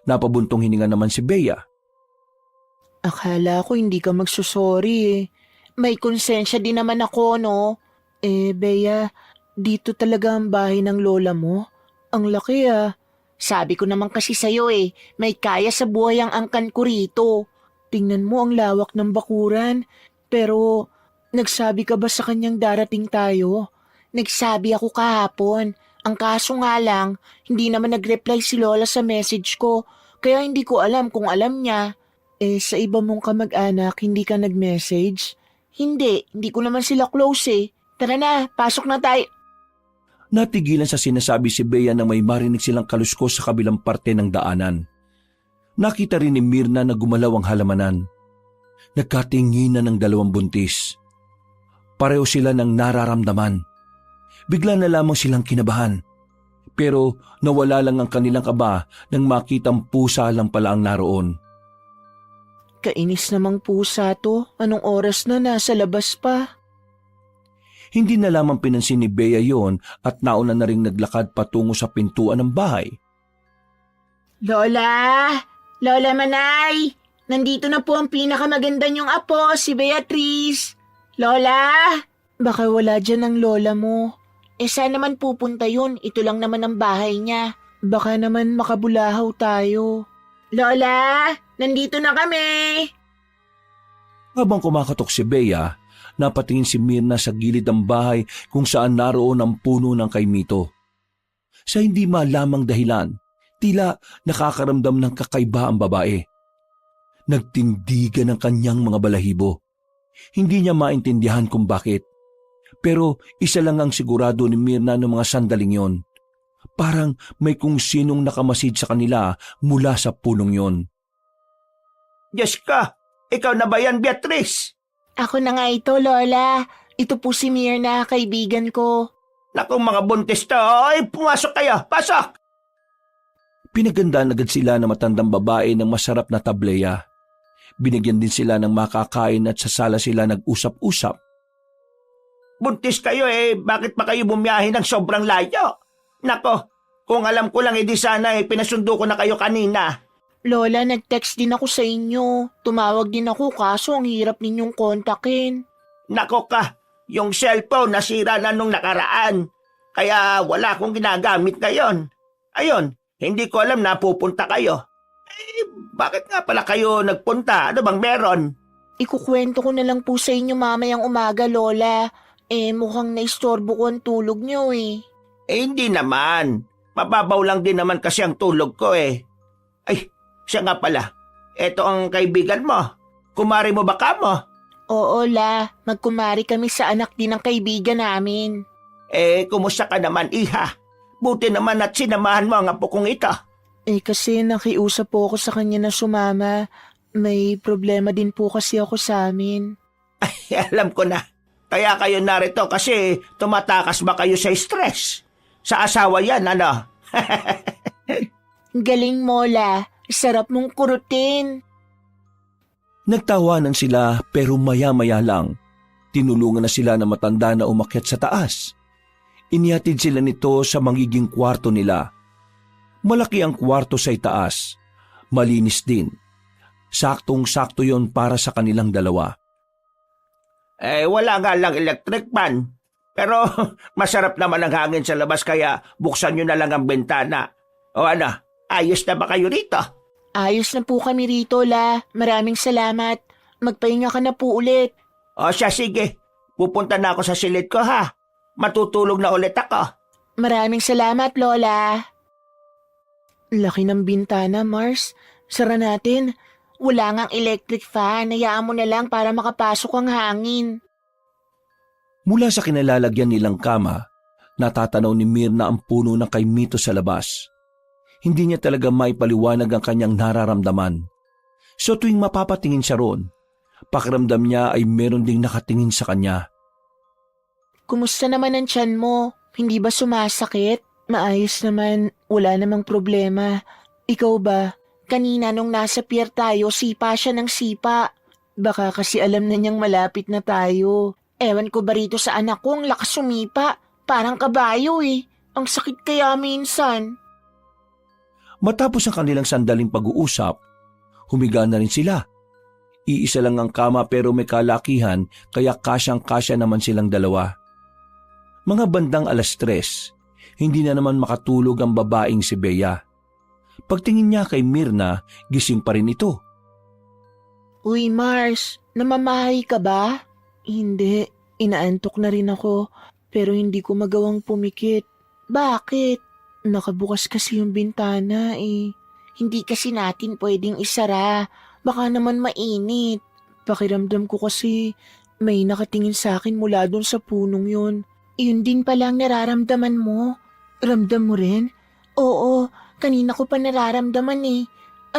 Napabuntong hininga naman si Bea. Akala ko hindi ka magsusorry May konsensya din naman ako, no? Bea, dito talaga ang bahay ng lola mo? Ang laki Sabi ko naman kasi sa'yo may kaya sa buhay ang angkan ko rito. Tingnan mo ang lawak ng bakuran. Pero, nagsabi ka ba sa kanyang darating tayo? Nagsabi ako kahapon. Ang kaso nga lang, hindi naman nag-reply si Lola sa message ko. Kaya hindi ko alam kung alam niya. Sa iba mong kamag-anak, hindi ka nag-message? Hindi ko naman sila close Tara na, pasok na tayo. Natigilan sa sinasabi si Bea na may marinig silang kaluskos sa kabilang parte ng daanan. Nakita rin ni Mirna na gumalaw ang halamanan. Nagkatinginan ng dalawang buntis. Pareho sila ng nararamdaman. Bigla na lamang silang kinabahan. Pero nawala lang ang kanilang kaba nang makitang pusa lang pala ang naroon. Kainis namang pusa to. Anong oras na nasa labas pa? Hindi na lamang pinansin ni Bea yon at nauna na ring naglakad patungo sa pintuan ng bahay. Lola! Lola Manay! Nandito na po ang pinakamaganda niyong apo, si Beatrice! Lola! Baka wala dyan ang lola mo. Saan naman pupunta yun? Ito lang naman ang bahay niya. Baka naman makabulahaw tayo. Lola! Nandito na kami! Habang kumakatok si Bea, napatingin si Mirna sa gilid ng bahay kung saan naroon ang puno ng kaimito. Sa hindi malamang dahilan, tila nakakaramdam ng kakaiba ang babae. Nagtindigan ang kanyang mga balahibo. Hindi niya maintindihan kung bakit. Pero isa lang ang sigurado ni Mirna ng mga sandaling yon. Parang may kung sinong nakamasid sa kanila mula sa punong yon. Diyos ka, ikaw na ba yan, Beatrice? Ako na nga ito, Lola. Ito po si Mirna, kaibigan ko. Naku mga buntis to, pumasok kayo, pasok! Pinagandaan agad sila ng matandang babae ng masarap na tableya. Binigyan din sila ng makakain at sa sala sila nag-usap-usap. Buntis kayo bakit pa kayo bumiyahe ng sobrang layo? Nako, kung alam ko lang di sana pinasundo ko na kayo kanina. Lola, nag-text din ako sa inyo. Tumawag din ako kaso ang hirap ninyong kontakin. Nako ka, yung cellphone nasira na nung nakaraan. Kaya wala akong ginagamit ngayon. Ayun, hindi ko alam na pupunta kayo. Bakit nga pala kayo nagpunta? Ano bang meron? Ikukwento ko na lang po sa inyo mamayang umaga, Lola. Mukhang naistorbo ko ang tulog niyo Hindi naman. Mababaw lang din naman kasi ang tulog ko Ay, siya nga pala. Eto ang kaibigan mo. Kumari mo ba ka mo? Oo, La. Magkumari kami sa anak din ng kaibigan namin. Kumusta ka naman, iha? Buti naman at sinamahan mo ang apo kong ito. Kasi nakiusap po ako sa kanya na sumama. May problema din po kasi ako sa amin. Alam ko na. Kaya kayo narito kasi tumatakas ba kayo sa stress? Sa asawa yan, ano? Galing mo, La. Sarap mong kurutin. Nagtawanan sila pero maya-maya lang. Tinulungan na sila na matanda na umakyat sa taas. Inihatid sila nito sa magiging kwarto nila. Malaki ang kwarto sa itaas. Malinis din. Saktong-sakto yon para sa kanilang dalawa. Wala nga lang electric fan. Pero masarap naman ang hangin sa labas kaya buksan nyo na lang ang bintana. O ano, ayos na ba kayo rito? Ayos na po kami rito, La. Maraming salamat. Magpahinga ka na po ulit. O siya, sige. Pupunta na ako sa silid ko, ha? Matutulog na ulit ako. Maraming salamat, Lola. Laki ng bintana, Mars. Sara natin. Wala ngang electric fan. Hayaan mo na lang para makapasok ang hangin. Mula sa kinalalagyan nilang kama, natatanaw ni Mirna ang puno ng kay Mito sa labas. Hindi niya talaga maipaliwanag ang kanyang nararamdaman. So tuwing mapapatingin siya roon, pakiramdam niya ay meron ding nakatingin sa kanya. Kumusta naman ang tiyan mo? Hindi ba sumasakit? Maayos naman. Wala namang problema. Ikaw ba? Kanina nung nasa pier tayo, sipa siya ng sipa. Baka kasi alam na niyang malapit na tayo. Ewan ko ba rito sa anak ko, ang lakas sumipa. Parang kabayo eh. Ang sakit kaya minsan. Matapos ang kanilang sandaling pag-uusap, humiga na rin sila. Iisa lang ang kama pero may kalakihan kaya kasyang-kasya naman silang dalawa. Mga bandang 3:00, hindi na naman makatulog ang babaeng si Bea. Pagtingin niya kay Mirna, gising pa rin ito. Uy Mars, namamahay ka ba? Hindi, inaantok na rin ako pero hindi ko magawang pumikit. Bakit? Nakabukas kasi yung bintana eh. Hindi kasi natin pwedeng isara. Baka naman mainit. Pakiramdam ko kasi may nakatingin sa akin mula doon sa punong yun. Yun din palang nararamdaman mo. Ramdam mo rin? Oo, kanina ko pa nararamdaman eh.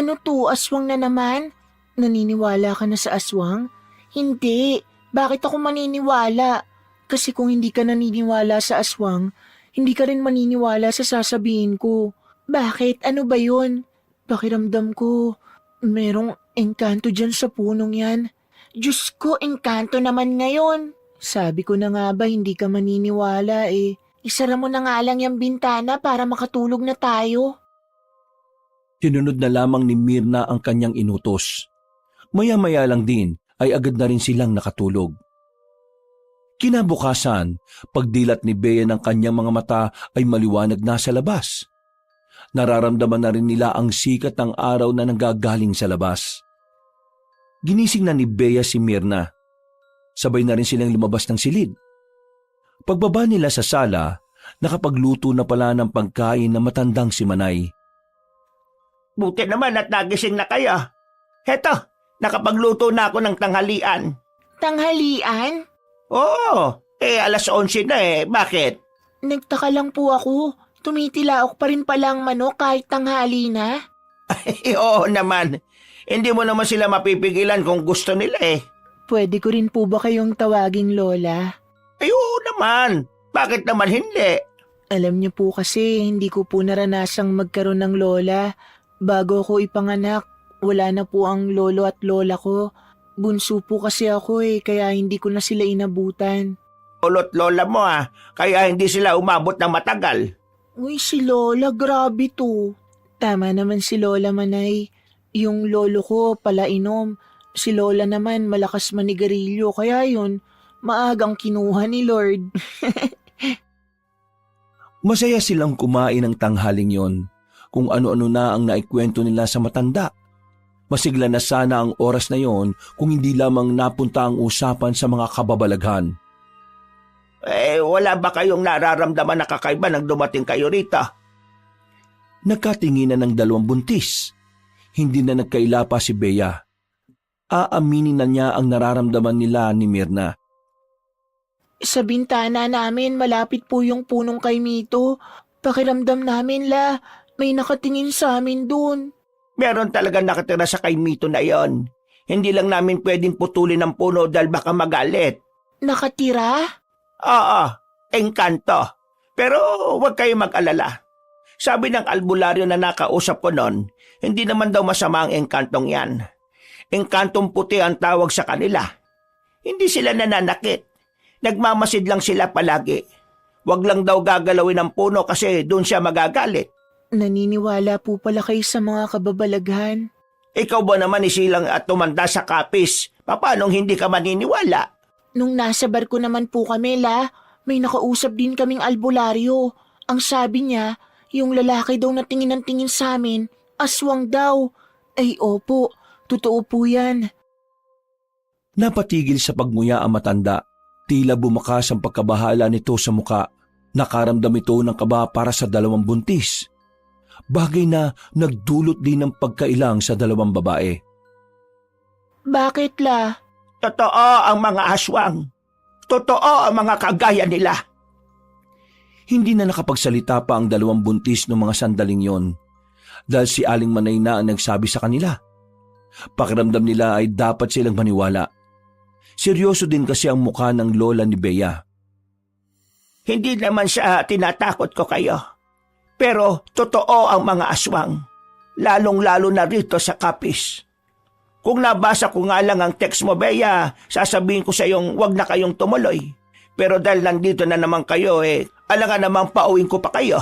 Ano to, aswang na naman? Naniniwala ka na sa aswang? Hindi. Bakit ako maniniwala? Kasi kung hindi ka naniniwala sa aswang, hindi ka rin maniniwala sa sasabihin ko. Bakit? Ano ba yun? Pakiramdam ko, merong engkanto dyan sa punong yan. Diyos ko, engkanto naman ngayon. Sabi ko na nga ba hindi ka maniniwala eh. Isara mo na nga lang yung bintana para makatulog na tayo. Sinunod na lamang ni Mirna ang kanyang inutos. Maya-maya lang din ay agad na rin silang nakatulog. Kinabukasan, pagdilat ni Bea ng kanyang mga mata ay maliwanag na sa labas. Nararamdaman na rin nila ang sikat ng araw na nanggagaling sa labas. Ginising na ni Bea si Mirna. Sabay na rin silang lumabas ng silid. Pagbaba nila sa sala, nakapagluto na pala ng pagkain na matandang si Manay. Buti naman at nagising na kayo. Heto, nakapagluto na ako ng tanghalian. Tanghalian? Oo, 11:00 na eh. Bakit? Nagtaka lang po ako. Tumitilaok pa rin pala ang manok kahit tanghali na. Oo naman. Hindi mo naman sila mapipigilan kung gusto nila eh. Pwede ko rin po ba kayong tawaging Lola? Oo naman. Bakit naman hindi? Alam niyo po kasi hindi ko po naranasang magkaroon ng lola. Bago ako ipanganak, wala na po ang lolo at lola ko. Bunso po kasi ako eh, kaya hindi ko na sila inabutan. Ulot lola mo ah, kaya hindi sila umabot ng matagal. Uy, si Lola, grabe to. Tama naman si Lola Manay. Yung lolo ko pala inom. Si Lola naman malakas manigarilyo, kaya yun, maagang kinuha ni Lord. Masaya silang kumain ng tanghaling yon, kung ano-ano na ang naikwento nila sa matanda. Masigla na sana ang oras na yon kung hindi lamang napunta ang usapan sa mga kababalaghan. Wala ba kayong nararamdaman na kakaiba nang dumating kayo rito? Nagkatinginan ng dalawang buntis. Hindi na nagkaila pa si Bea. Aaminin na niya ang nararamdaman nila ni Mirna. Sa bintana namin, malapit po yung punong kay Mito. Pakiramdam namin, May nakatingin sa amin dun. Meron talaga nakatira sa kay Mito na yon. Hindi lang namin pwedeng putulin ang puno dahil baka magalit. Nakatira? Oo, engkanto. Pero huwag kayo mag-alala. Sabi ng albularyo na nakausap ko noon, hindi naman daw masama ang engkantong yan. Engkantong puti ang tawag sa kanila. Hindi sila nananakit. Nagmamasid lang sila palagi. Huwag lang daw gagalawin ang puno kasi doon siya magagalit. Naniniwala po pala kayo sa mga kababalaghan. Ikaw ba naman isilang at tumanda sa kapis? Paanong hindi ka maniniwala? Nung nasa barko naman po kami, may nakausap din kaming albularyo. Ang sabi niya, yung lalaki daw na tingin ng tingin sa amin, aswang daw. Ay opo, totoo po yan. Napatigil sa pagmuya ang matanda. Tila bumakas ang pagkabahala nito sa muka. Nakaramdam ito ng kaba para sa dalawang buntis. Bagay na nagdulot din ng pagkailang sa dalawang babae. Bakit Totoo ang mga aswang. Totoo ang mga kagaya nila. Hindi na nakapagsalita pa ang dalawang buntis ng mga sandaling yon dahil si Aling Manay na ang nagsabi sa kanila. Pakiramdam nila ay dapat silang maniwala. Seryoso din kasi ang mukha ng lola ni Bea. Hindi naman siya tinatakot ko kayo. Pero totoo ang mga aswang. Lalong-lalo na rito sa kapis. Kung nabasa ko nga lang ang text mo, Bea, sasabihin ko sa iyong wag na kayong tumuloy. Pero dahil nandito na naman kayo, alangan namang pauwing ko pa kayo.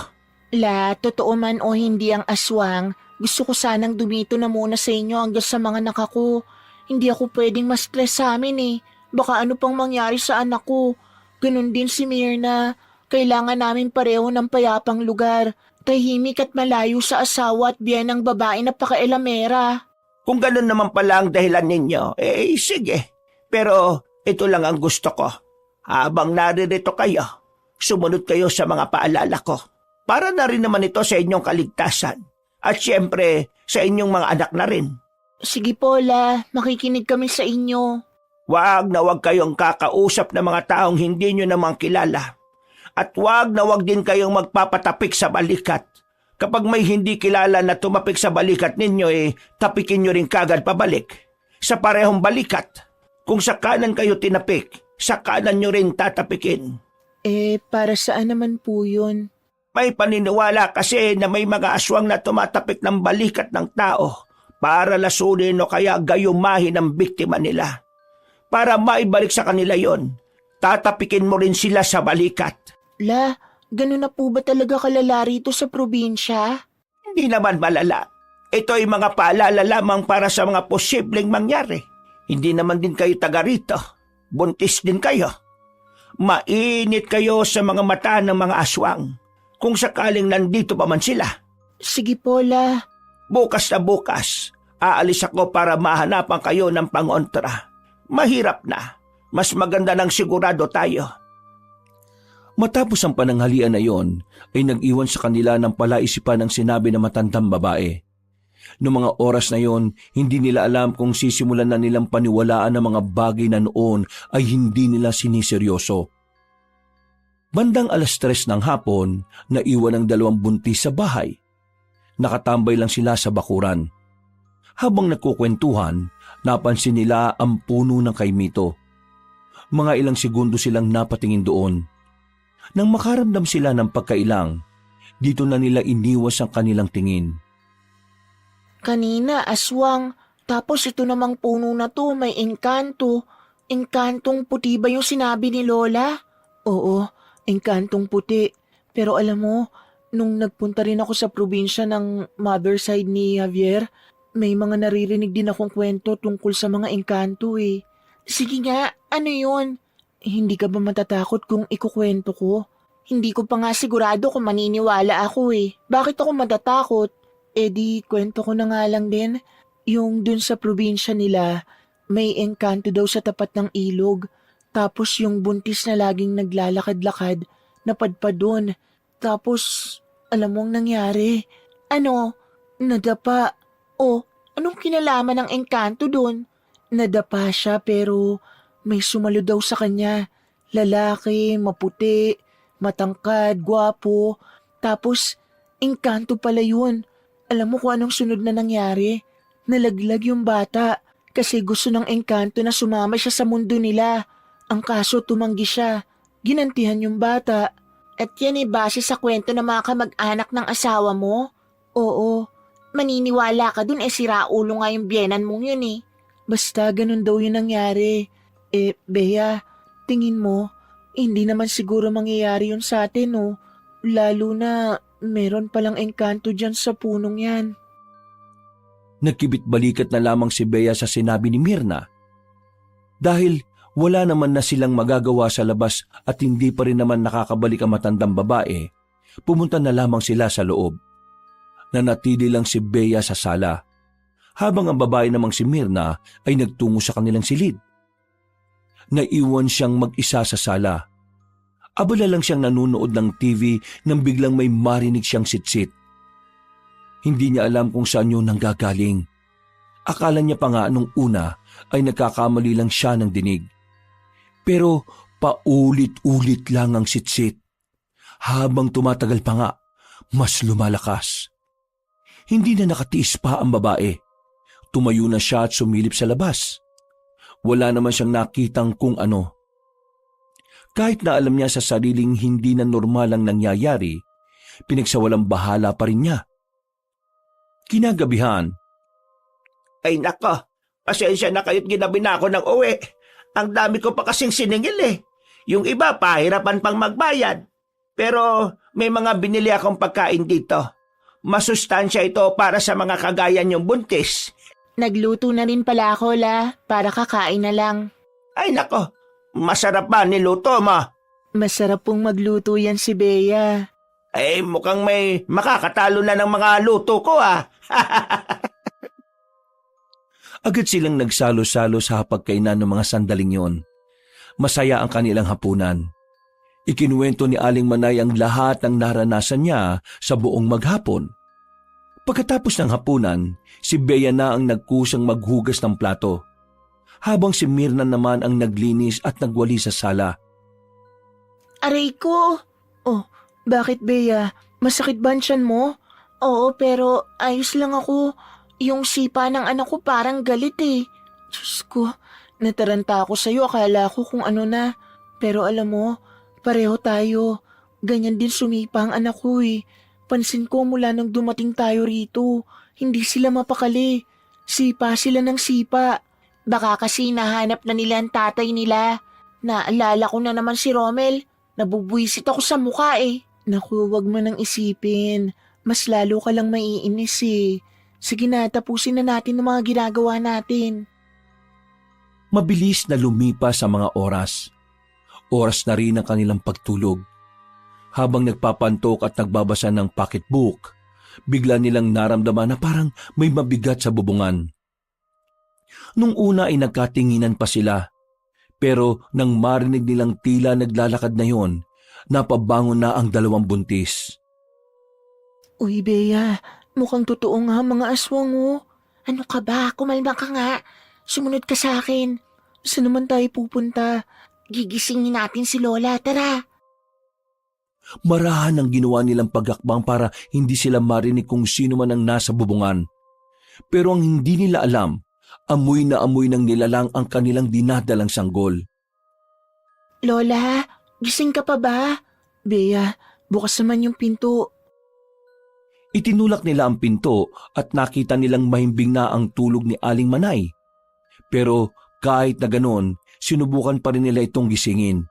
Totoo man o hindi ang aswang, gusto ko sanang dumito na muna sa inyo hanggang sa mga anak ko. Hindi ako pwedeng ma-stress sa amin Baka ano pang mangyari sa anak ko. Ganun din si Myrna. Kailangan namin pareho ng payapang lugar. Tahimik at malayo sa asawa at biyan ng babae na pakailamera. Kung ganun naman pala ang dahilan ninyo, sige. Pero ito lang ang gusto ko. Habang naririto kayo, sumunod kayo sa mga paalala ko. Para na rin naman ito sa inyong kaligtasan. At siyempre, sa inyong mga anak na rin. Sige po, makikinig kami sa inyo. Wag na wag kayong kakausap ng mga taong hindi nyo namang kilala. At wag na wag din kayong magpapatapik sa balikat. Kapag may hindi kilala na tumapik sa balikat ninyo, tapikin nyo rin kagad pabalik. Sa parehong balikat. Kung sa kanan kayo tinapik, sa kanan nyo rin tatapikin. Para saan naman po yun? May paniniwala kasi na may mga aswang na tumatapik ng balikat ng tao para lasunin o kaya gayumahin ang biktima nila. Para maibalik sa kanila yon, tatapikin mo rin sila sa balikat. Ganun na po ba talaga kalala rito sa probinsya? Hindi naman malala. Ito ay mga paalala lamang para sa mga posibleng mangyari. Hindi naman din kayo taga rito. Buntis din kayo. Mainit kayo sa mga mata ng mga aswang. Kung sakaling nandito pa man sila. Sige po, Bukas na bukas, aalis ako para mahanapan kayo ng pangontra. Mahirap na. Mas maganda nang sigurado tayo. Matapos ang pananghalian na iyon, ay nag-iwan sa kanila ng palaisipan ang sinabi ng matandang babae. Noong mga oras na iyon, hindi nila alam kung sisimulan na nilang paniwalaan ng mga bagay na noon ay hindi nila siniseryoso. Bandang 3:00 ng hapon, naiwan ang dalawang buntis sa bahay. Nakatambay lang sila sa bakuran. Habang nagkukwentuhan, napansin nila ang puno ng kaimito. Mga ilang segundo silang napatingin doon. Nang makaramdam sila ng pagkailang, dito na nila iniwas ang kanilang tingin. Kanina, aswang. Tapos ito namang puno na to, may engkanto. Engkantong puti ba yung sinabi ni Lola? Oo, engkantong puti. Pero alam mo, nung nagpunta rin ako sa probinsya ng mother side ni Javier, may mga naririnig din akong kwento tungkol sa mga engkanto Sige nga, ano yun? Hindi ka ba matatakot kung ikukwento ko? Hindi ko pa nga sigurado kung maniniwala ako Bakit ako matatakot? Di kwento ko na nga lang din. Yung dun sa probinsya nila, may engkanto daw sa tapat ng ilog. Tapos yung buntis na laging naglalakad-lakad, napadpad dun. Tapos, alam mo ang nangyari? Ano? Nadapa. Anong kinalaman ng engkanto dun? Nadapa siya pero may sumalo daw sa kanya. Lalaki, maputi, matangkad, gwapo. Tapos, engkanto pala yun. Alam mo kung anong sunod na nangyari? Nalaglag yung bata kasi gusto ng engkanto na sumama siya sa mundo nila. Ang kaso tumanggi siya. Ginantihan yung bata. At yan base sa kwento ng mga kamag-anak ng asawa mo? Oo. Maniniwala ka dun siraulo nga yung biyenan mong yun eh. Basta ganun daw yung nangyari. Bea, tingin mo, hindi naman siguro mangyayari yun sa atin oh. Lalo na meron palang engkanto dyan sa punong yan. Nagkibit-balikat na lamang si Bea sa sinabi ni Mirna. Dahil wala naman na silang magagawa sa labas at hindi pa rin naman nakakabalik ang matandang babae, pumunta na lamang sila sa loob. Nanatili lang si Bea sa sala, habang ang babae namang si Mirna ay nagtungo sa kanilang silid. Naiwan siyang mag-isa sa sala. Abala lang siyang nanonood ng TV nang biglang may marinig siyang sitsit. Hindi niya alam kung saan yun nanggagaling. Akala niya pa nga nung una ay nagkakamali lang siya ng dinig. Pero paulit-ulit lang ang sitsit. Habang tumatagal pa nga, mas lumalakas. Hindi na nakatiis pa ang babae. Tumayo na siya at sumilip sa labas. Wala naman siyang nakitang kung ano. Kahit na alam niya sa sariling hindi na normal ang nangyayari, pinagsawalang bahala pa rin niya. Kinagabihan, Ay nako, pasensya na kayo't ginabi na ako ng uwi. Ang dami ko pa kasing siningil eh. Yung iba pahirapan pang magbayad. Pero may mga binili akong pagkain dito. Masustansya ito para sa mga kagaya niyong buntis. Nagluto na rin pala ako, La, para kakain na lang. Ay nako, masarap ba niluto mo? Masarap pong magluto yan si Bea. Ay mukhang may makakatalo na ng mga luto ko ah. agad silang nagsalo-salo sa hapagkainan ng mga sandaling yon. Masaya ang kanilang hapunan. Ikinuwento ni Aling Manay ang lahat ng naranasan niya sa buong maghapon. Pagkatapos ng hapunan, si Bea na ang nagkusang maghugas ng plato, habang si Mirna naman ang naglinis at nagwali sa sala. Aray ko! Oh, bakit Bea? Masakit ba ang tiyan mo? Oo, pero ayos lang ako. Yung sipa ng anak ko parang galit eh. Diyos ko, nataranta ako sa'yo. Akala ko kung ano na. Pero alam mo, pareho tayo. Ganyan din sumipa ang anak ko eh. Pansin ko mula nang dumating tayo rito. Hindi sila mapakali. Sipa sila ng sipa. Baka kasi nahanap na nila ang tatay nila. Naalala ko na naman si Romel. Nabubwisit ako sa mukha eh. Naku, wag mo nang isipin. Mas lalo ka lang maiinis eh. Sige na, tapusin na natin ang mga ginagawa natin. Mabilis na lumipas sa mga oras. Oras na rin ang kanilang pagtulog. Habang nagpapantok at nagbabasa ng pocketbook, bigla nilang naramdaman na parang may mabigat sa bubungan. Nung una ay nagkatinginan pa sila, pero nang marinig nilang tila naglalakad na yon, napabangon na ang dalawang buntis. Uy, Bea, mukhang totoo nga mga aswang mo. Ano ka ba? Kumalma ka nga. Sumunod ka sa akin. Saan naman tayo pupunta? Gigisingin natin si Lola, tara. Marahan ang ginawa nilang pagakbang para hindi sila marinig kung sino man ang nasa bubungan. Pero ang hindi nila alam, amoy na amoy ng nilalang ang kanilang dinadalang sanggol. Lola, gising ka pa ba? Bea, bukas naman yung pinto. Itinulak nila ang pinto at nakita nilang mahimbing na ang tulog ni Aling Manay. Pero kahit na ganon, sinubukan pa rin nila itong gisingin.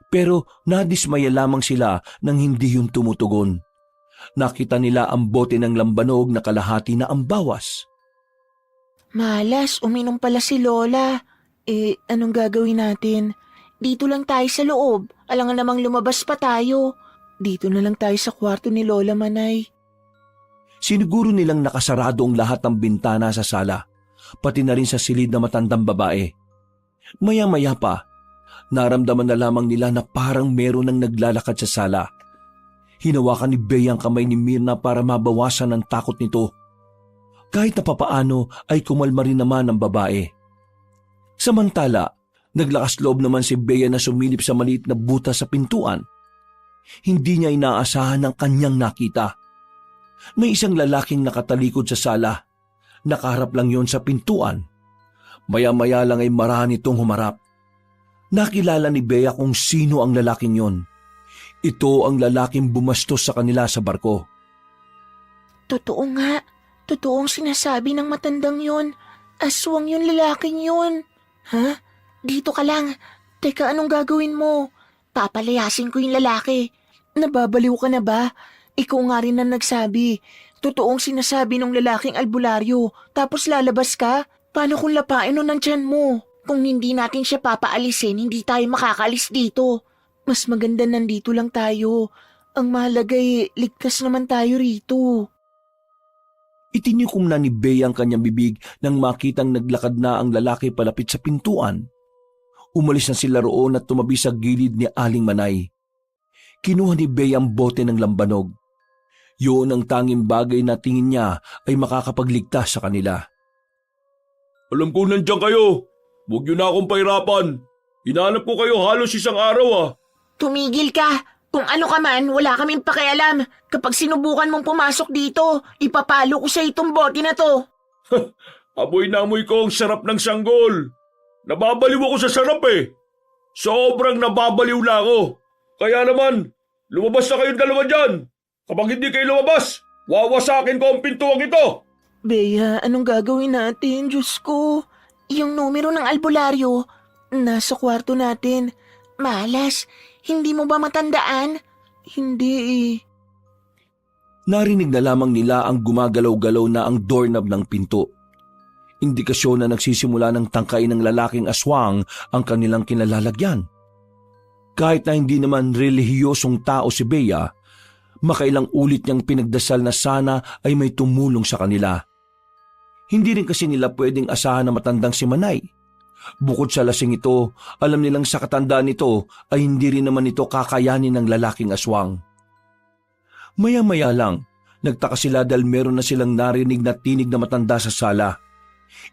Pero nadismaya lamang sila nang hindi yung tumutugon. Nakita nila ang bote ng lambanog na kalahati na ang bawas. Malas, uminom pala si Lola. Anong gagawin natin? Dito lang tayo sa loob. Alangan namang lumabas pa tayo. Dito na lang tayo sa kwarto ni Lola Manay. Siniguro nilang nakasarado ang lahat ng bintana sa sala, pati na rin sa silid na matandang babae. Maya-maya pa, naramdaman na lamang nila na parang meron nang naglalakad sa sala. Hinawakan ni Bea ang kamay ni Mirna para mabawasan ang takot nito. Kahit na papaano ay kumalma rin naman ang babae. Samantala, naglakas loob naman si Bea na sumilip sa maliit na butas sa pintuan. Hindi niya inaasahan ang kanyang nakita. May isang lalaking nakatalikod sa sala. Nakaharap lang yon sa pintuan. Maya-maya lang ay marahan itong humarap. Nakilala ni Bea kung sino ang lalaking yon. Ito ang lalaking bumastos sa kanila sa barko. Totoo nga. Totoong sinasabi ng matandang yon. Aswang yung lalaking yon. Ha? Dito ka lang. Teka, anong gagawin mo? Papalayasin ko yung lalaki. Nababaliw ka na ba? Ikaw nga rin na nagsabi. Totoong sinasabi ng lalaking albularyo. Tapos lalabas ka? Paano kung lapain nun ng tiyan mo? Kung hindi natin siya papaalisin, hindi tayo makakaalis dito. Mas maganda nandito lang tayo. Ang mahalagay, ligtas naman tayo rito. Itinikom na ni Bea ang kanyang bibig nang makitang naglakad na ang lalaki palapit sa pintuan. Umalis na sila roon at tumabi sa gilid ni Aling Manay. Kinuha ni Bea ang bote ng lambanog. Yun ang tanging bagay na tingin niya ay makakapagligtas sa kanila. Alam ko nandiyan kayo. Huwag niyo na akong pahirapan. Hinahanap ko kayo halos isang araw. Tumigil ka! Kung ano ka man, wala kaming pakialam. Kapag sinubukan mong pumasok dito, ipapalo ko sa itong bote na to. Amoy na amoy ko ang sarap ng sanggol. Nababaliw ako sa sarap eh. Sobrang nababaliw na ako. Kaya naman, lumabas na kayong dalawa dyan. Kapag hindi kayo lumabas, wawasakin ko ang pintuang ito. Bea, anong gagawin natin? Diyos ko. Yung numero ng albularyo, nasa kwarto natin. Malas, hindi mo ba matandaan? Hindi eh. Narinig na lamang nila ang gumagalaw-galaw na ang doorknob ng pinto. Indikasyon na nagsisimula ng tangkay ng lalaking aswang ang kanilang kinalalagyan. Kahit na hindi naman relihiyosong tao si Bea, makailang ulit niyang pinagdasal na sana ay may tumulong sa kanila. Hindi rin kasi nila pwedeng asahan na matandang si Manay. Bukod sa lasing ito, alam nilang sa katandaan nito ay hindi rin naman ito kakayanin ng lalaking aswang. Maya-maya lang, nagtaka sila dahil meron na silang narinig na tinig na matanda sa sala.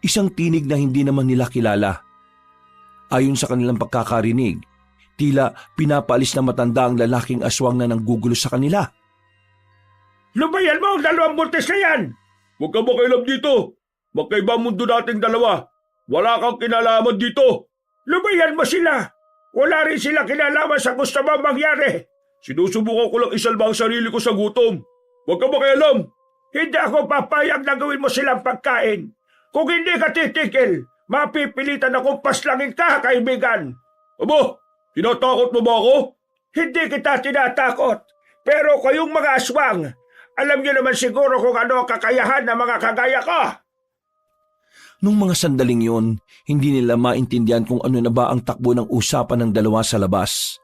Isang tinig na hindi naman nila kilala. Ayon sa kanilang pagkakarinig, tila pinapaalis na matanda ang lalaking aswang na nanggugulo sa kanila. Lubayan mo ang dalawang buntis na yan! Huwag ka makialam dito. Magkaiba mundo nating dalawa. Wala kang kinalaman dito. Lubayan mo sila. Wala rin sila kinalaman sa gusto mong mangyari. Sinusubukan ko lang isalba ang sarili ko sa gutom. Huwag ka makialam. Hindi ako papayag na gawin mo silang pagkain. Kung hindi ka titigil, mapipilitan akong paslangin ka, kaibigan. Aba, tinatakot mo ba ako? Hindi kita tinatakot. Pero kayong mga aswang, alam niyo naman siguro kung ano ang kakayahan ng mga kagaya ko. Nung mga sandaling yon, hindi nila maintindihan kung ano na ba ang takbo ng usapan ng dalawa sa labas.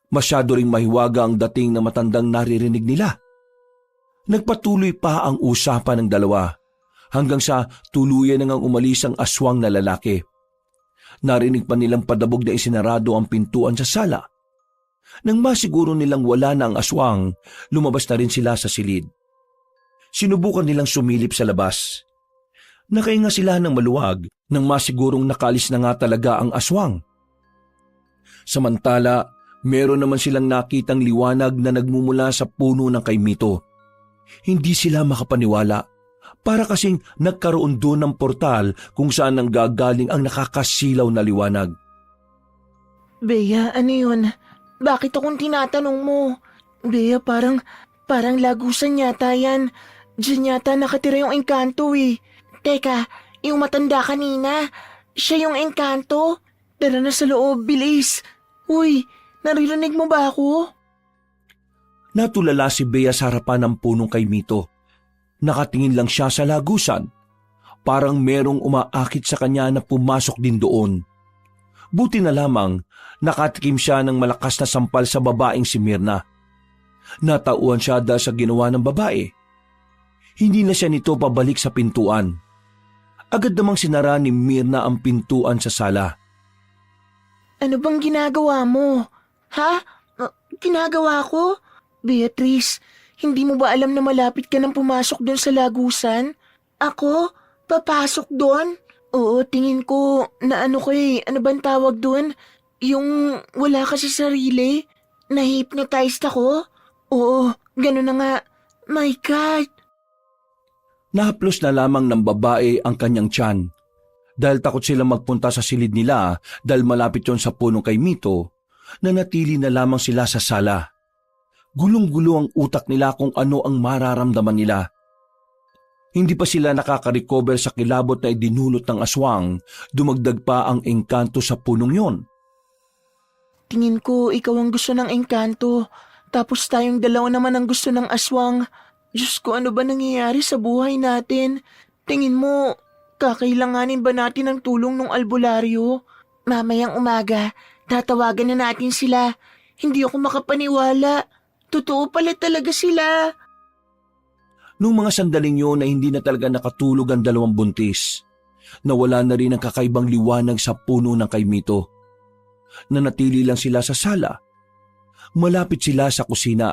Masyado ring mahiwaga ang dating na matandang naririnig nila. Nagpatuloy pa ang usapan ng dalawa hanggang sa tuluyan na ngang umalis ang aswang na lalaki. Narinig pa nilang padabog na isinarado ang pintuan sa sala. Nang masiguro nilang wala na ang aswang, lumabas na rin sila sa silid. Sinubukan nilang sumilip sa labas. Nakahinga sila ng maluwag nang masigurong nakalis na nga talaga ang aswang. Samantala, meron naman silang nakitang liwanag na nagmumula sa puno ng kaimito. Hindi sila makapaniwala. Para kasing nagkaroon doon ng portal kung saan nanggagaling ang nakakasilaw na liwanag. Bea, ano yun? Bakit akong tinatanong mo? Bea, parang lagusan yata yan. Diyan yata nakatira yung engkanto eh. Teka, yung matanda kanina, siya yung engkanto? Tara na sa loob, bilis. Uy, naririnig mo ba ako? Natulala si Bea sa harapan ng punong kaimito. Nakatingin lang siya sa lagusan. Parang merong umaakit sa kanya na pumasok din doon. Buti na lamang, nakatikim siya ng malakas na sampal sa babaeng si Mirna. Natauhan siya dahil sa ginawa ng babae. Hindi na siya nito pabalik sa pintuan. Agad namang sinara ni Mirna ang pintuan sa sala. Ano bang ginagawa mo? Ha? Ginagawa ko? Beatrice, hindi mo ba alam na malapit ka nang pumasok doon sa lagusan? Ako? Papasok doon? Oo, tingin ko na ano ko eh. Ano bang tawag doon? Yung wala ka sa sarili? Na-hypnotized ako? Oo, gano'n na nga. My God! Nahaplos na lamang ng babae ang kanyang tiyan. Dahil takot sila magpunta sa silid nila dahil malapit yon sa punong kay Mito, nanatili na lamang sila sa sala. Gulong-gulo ang utak nila kung ano ang mararamdaman nila. Hindi pa sila nakaka-recover sa kilabot na idinulot ng aswang, dumagdag pa ang engkanto sa punong yon. Tingin ko ikaw ang gusto ng engkanto, tapos tayong dalawa naman ang gusto ng aswang. Diyos ko, ano ba nangyayari sa buhay natin? Tingin mo, kakailanganin ba natin ng tulong ng albularyo? Mamayang umaga, tatawagan na natin sila. Hindi ako makapaniwala. Totoo pala talaga sila. Nung mga sandaling yun na hindi na talaga nakatulog ang dalawang buntis, nawala na rin ang kakaibang liwanag sa puno ng kay Mito. Nanatili lang sila sa sala. Malapit sila sa kusina.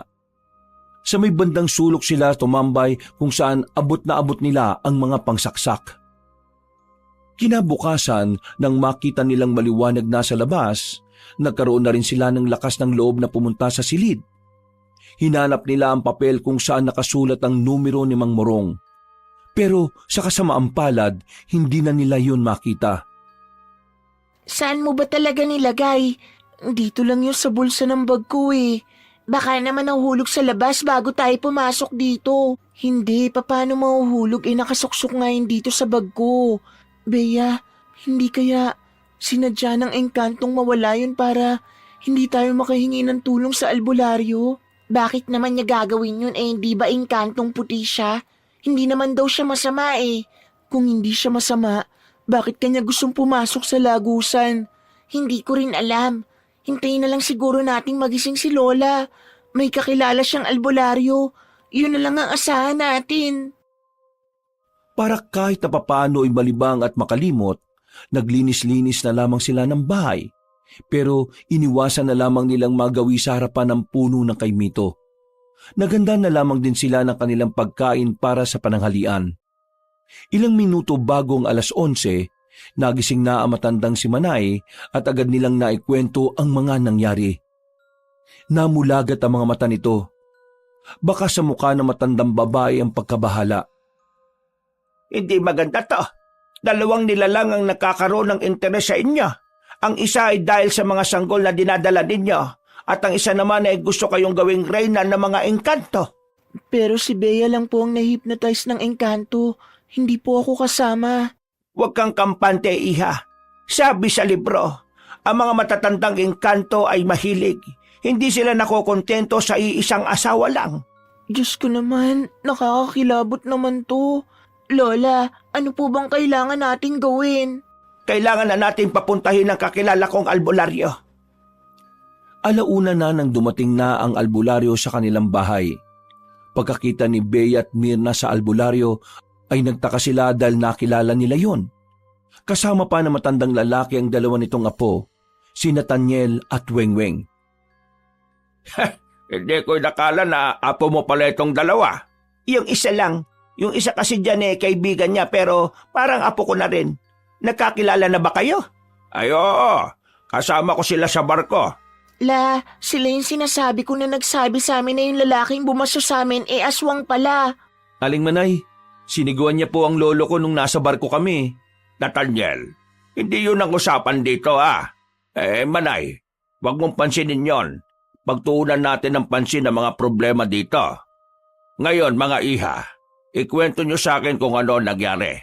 Sa may bandang sulok sila tumambay kung saan abot na abot nila ang mga pangsaksak. Kinabukasan, nang makita nilang maliwanag na sa labas, nagkaroon na rin sila ng lakas ng loob na pumunta sa silid. Hinanap nila ang papel kung saan nakasulat ang numero ni Mang Morong. Pero sa kasamaang palad, hindi na nila yun makita. Saan mo ba talaga nilagay? Dito lang yun sa bulsa ng bag ko eh. Baka naman nahulog sa labas bago tayo pumasok dito. Hindi, paano mahuhulog nakasuksok nga yun dito sa bag ko. Bea, hindi kaya sinadya ng engkantong mawala yun para hindi tayo makahingi ng tulong sa albularyo? Bakit naman niya gagawin yun hindi ba engkantong puti siya? Hindi naman daw siya masama eh. Kung hindi siya masama, bakit kanya gustong pumasok sa lagusan? Hindi ko rin alam. Hintayin na lang siguro nating magising si Lola. May kakilala siyang albularyo. Yun na lang ang asahan natin. Para kahit na papaano ay malibang at makalimot, naglinis-linis na lamang sila ng bahay. Pero iniwasan na lamang nilang magawi sa harapan ng puno ng kay Mito. Naganda na lamang din sila ng kanilang pagkain para sa pananghalian. Ilang minuto bago ang 11:00, nagising na ang matandang si Manay at agad nilang naikwento ang mga nangyari. Namulagat ang mga mata nito. Baka sa mukha ng matandang babae ang pagkabahala. Hindi maganda to. Dalawang nilalang ang nakakaroon ng interes sa inyo. Ang isa ay dahil sa mga sanggol na dinadala ninyo at ang isa naman ay gusto kayong gawing reyna ng mga engkanto. Pero si Bea lang po ang na-hypnotize ng engkanto. Hindi po ako kasama. Huwag kang kampante, iha. Sabi sa libro, ang mga matatandang engkanto ay mahilig. Hindi sila nakokontento sa iisang asawa lang. Diyos ko naman, nakakakilabot naman to. Lola, ano po bang kailangan nating gawin? Kailangan na natin papuntahin ang kakilala kong albularyo. Alauna na nang dumating na ang albularyo sa kanilang bahay. Pagkakita ni Bea at Mirna sa albularyo ay nagtaka sila dahil nakilala nila yon. Kasama pa na matandang lalaki ang dalawa nitong apo, si Nathaniel at Wengweng. Hindi ko nakala na apo mo pala itong dalawa. Yung isa lang. Yung isa kasi dyan kaibigan niya pero parang apo ko na rin. Nagkakilala na ba kayo? Ay oo, kasama ko sila sa barko. La, sila yung sinasabi ko na nagsabi sa amin na yung lalaking bumaso sa amin aswang pala. Aling Manay, siniguan niya po ang lolo ko nung nasa barko kami. Nathaniel, hindi yun ang usapan dito Manay, wag mong pansinin yon. Pagtuunan natin ng pansin ang mga problema dito. Ngayon mga iha, ikwento niyo sa akin kung ano nangyari.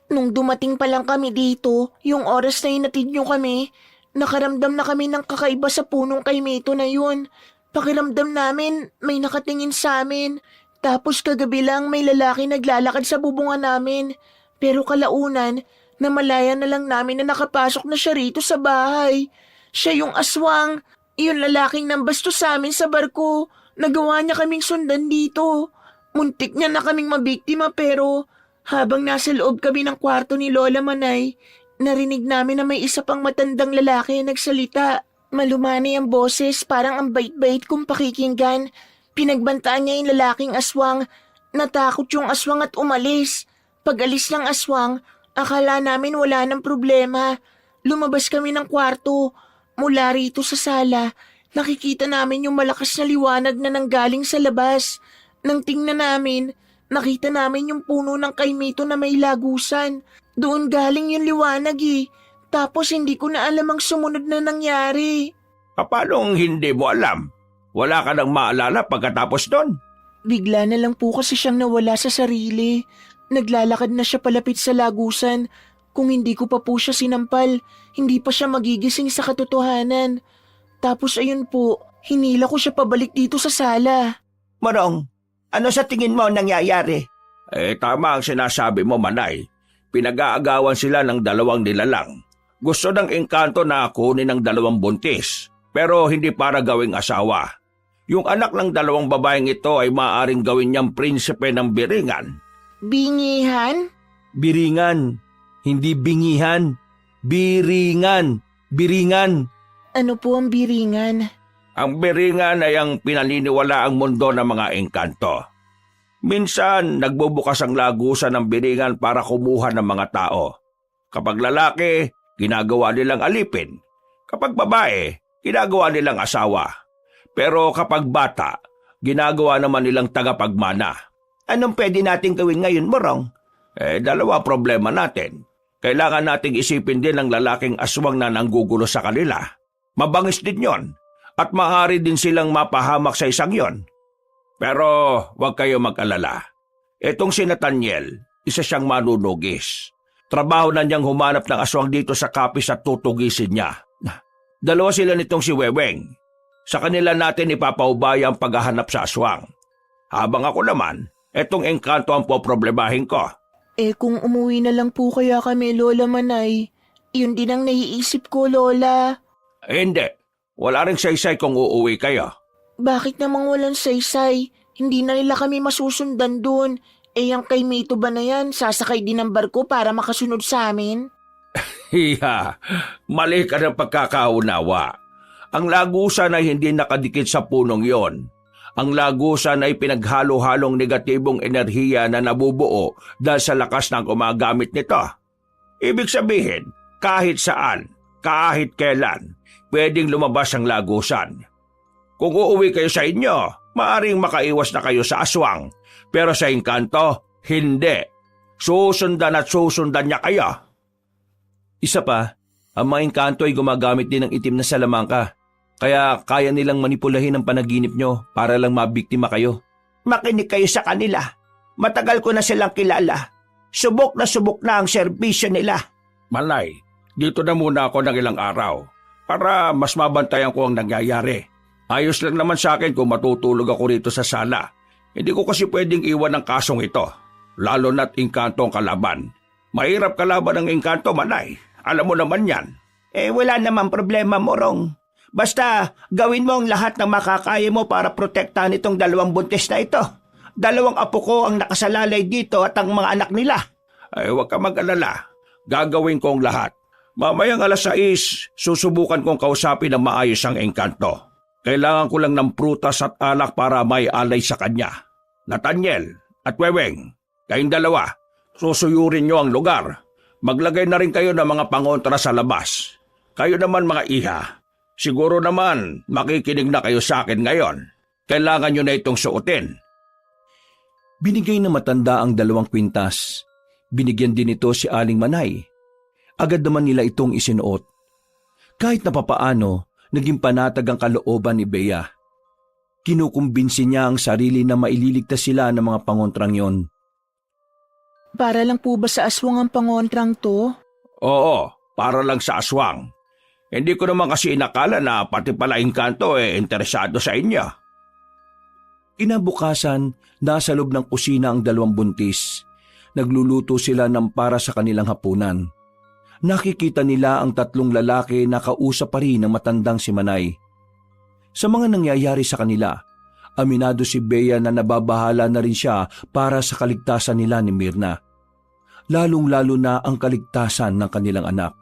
Nung dumating pa lang kami dito, yung oras na inatid nyo kami, nakaramdam na kami ng kakaiba sa punong kay Mito na yun. Pakiramdam namin, may nakatingin sa amin. Tapos kagabi lang may lalaki naglalakad sa bubungan namin. Pero kalaunan, namalaya na lang namin na nakapasok na siya rito sa bahay. Siya yung aswang, yung lalaking nambastos sa amin sa barko. Nagawa niya kaming sundan dito. Muntik niya na kaming mabiktima pero habang nasa loob kami ng kwarto ni Lola Manay, narinig namin na may isa pang matandang lalaki na nagsalita. Malumani ang boses, parang ang bait-bait kong pakikinggan. Pinagbantaan niya yung lalaking aswang. Natakot yung aswang at umalis. Pag alis ng aswang, akala namin wala ng problema. Lumabas kami ng kwarto. Mula rito sa sala, nakikita namin yung malakas na liwanag na nanggaling sa labas. Nang tingnan namin, nakita namin yung puno ng kaimito na may lagusan. Doon galing yung liwanag eh. Tapos hindi ko na alam ang sumunod na nangyari. Paano hindi mo alam? Wala ka nang maalala pagkatapos doon? Bigla na lang po kasi siyang nawala sa sarili. Naglalakad na siya palapit sa lagusan. Kung hindi ko pa po siya sinampal, hindi pa siya magigising sa katotohanan. Tapos ayun po, hinila ko siya pabalik dito sa sala. Morong, ano sa tingin mo ang nangyayari? Tama ang sinasabi mo, Manay. Pinag-aagawan sila ng dalawang nilalang. Gusto ng engkanto na kunin ng dalawang buntis, pero hindi para gawing asawa. Yung anak ng dalawang babaeng ito ay maaaring gawin niyang prinsipe ng Biringan. Bingihan? Biringan, hindi bingihan. Biringan, biringan. Ano po ang biringan? Ang Biringan ay ang pinaniniwalaang mundo ng mga engkanto. Minsan, nagbubukas ang lagusan ng Biringan para kumuha ng mga tao. Kapag lalaki, ginagawa nilang alipin. Kapag babae, ginagawa nilang asawa. Pero kapag bata, ginagawa naman nilang tagapagmana. Anong pwede nating gawin ngayon, Morong? Dalawa problema natin. Kailangan nating isipin din ang lalaking aswang na nanggugulo sa kanila. Mabangis din yon, at maaari din silang mapahamak sa isang yon. Pero huwag kayo mag-alala. Itong si Nathaniel, isa siyang manunugis. Trabaho na niyang humanap ng aswang dito sa kapis at tutugisin niya. Dalawa sila nitong si Weweng. Sa kanila natin ipapaubaya ang paghahanap sa aswang. Habang ako naman, etong engkanto ang poproblemahin ko. Kung umuwi na lang po kaya kami, Lola Manay, yun din ang naiisip ko, Lola. Hindi. Wala rin saysay kung uuwi kayo. Bakit namang walang saysay? Hindi na nila kami masusundan doon. Ang kay Mito ba na yan, sasakay din ng barko para makasunod sa amin? Hiya, mali ka ng pagkakaunawa. Ang lagusan ay hindi nakadikit sa punong yon. Ang lagusan ay pinaghalo-halong negatibong enerhiya na nabubuo dahil sa lakas ng gumagamit nito. Ibig sabihin, kahit saan, kahit kailan, pwedeng lumabas ang lagusan. Kung uuwi kayo sa inyo, maaring makaiwas na kayo sa aswang. Pero sa engkanto, hindi. Susundan at susundan niya kayo. Isa pa, ang mga engkanto ay gumagamit din ng itim na salamangka. Kaya kaya nilang manipulahin ang panaginip nyo para lang mabiktima kayo. Makinig kayo sa kanila. Matagal ko na silang kilala. Subok na ang serbisyo nila. Malay, dito na muna ako ng ilang araw para mas mabantayan ko ang nangyayari. Ayos lang naman sa akin kung matutulog ako rito sa sala. Hindi ko kasi pwedeng iwan ang kasong ito, lalo na't engkanto ang kalaban. Mahirap kalaban ng engkanto, Manay. Alam mo naman yan. Wala namang problema, Morong. Basta gawin mo ang lahat ng makakaya mo para protektahan itong dalawang buntis na ito. Dalawang apo ko ang nakasalalay dito at ang mga anak nila. Huwag ka mag-alala. Gagawin ko ang lahat. Mamayang 6:00, susubukan kong kausapin ng maayos ang engkanto. Kailangan ko lang ng prutas at alak para may alay sa kanya. Nathaniel at Weweng, kayong dalawa, susuyurin nyo ang lugar. Maglagay na rin kayo ng mga pangontra sa labas. Kayo naman mga iha, siguro naman makikinig na kayo sa akin ngayon. Kailangan nyo na itong suotin. Binigay na matanda ang 2 kwintas. Binigyan din ito si Aling Manay. Agad naman nila itong isinuot. Kahit na papaano, naging panatag ang kalooban ni Bea. Kinukumbinsi niya ang sarili na maililigtas sila ng mga pangontrang yon. Para lang po ba sa aswang ang pangontrang to? Oo, para lang sa aswang. Hindi ko naman kasi inakala na pati pala engkanto interesado sa inyo. Kinabukasan, nasa loob ng kusina ang 2 buntis. Nagluluto sila ng para sa kanilang hapunan. Nakikita nila ang 3 lalaki na kausap pa rin ng matandang si Manay. Sa mga nangyayari sa kanila, aminado si Bea na nababahala na rin siya para sa kaligtasan nila ni Mirna. Lalong-lalo na ang kaligtasan ng kanilang anak.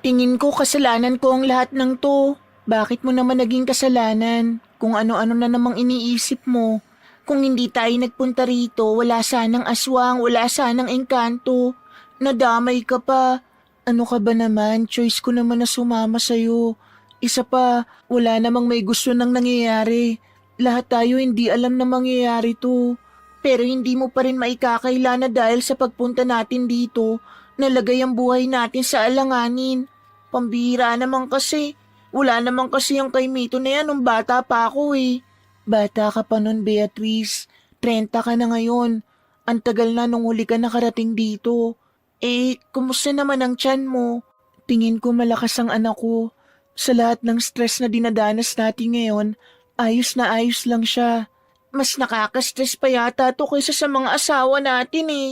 Tingin ko kasalanan ko ang lahat ng to. Bakit mo naman naging kasalanan? Kung ano-ano na namang iniisip mo. Kung hindi tayo nagpunta rito, wala sanang aswang, wala sanang engkanto. Nadamay ka pa. Ano ka ba naman? Choice ko naman na sumama sa'yo. Isa pa, wala namang may gusto nang nangyayari. Lahat tayo hindi alam na mangyayari to. Pero hindi mo pa rin maikakaila na dahil sa pagpunta natin dito, nalagay ang buhay natin sa alanganin. Pambihira naman kasi. Wala naman kasi yung kay Mito na yan nung bata pa ako eh. Bata ka pa nun, Beatrice. 30 ka na ngayon. Ang tagal na nung huli ka nakarating dito. Kumusta naman ang tiyan mo? Tingin ko malakas ang anak ko. Sa lahat ng stress na dinadanas natin ngayon, ayos na ayos lang siya. Mas nakaka-stress pa yata to kaysa sa mga asawa natin eh.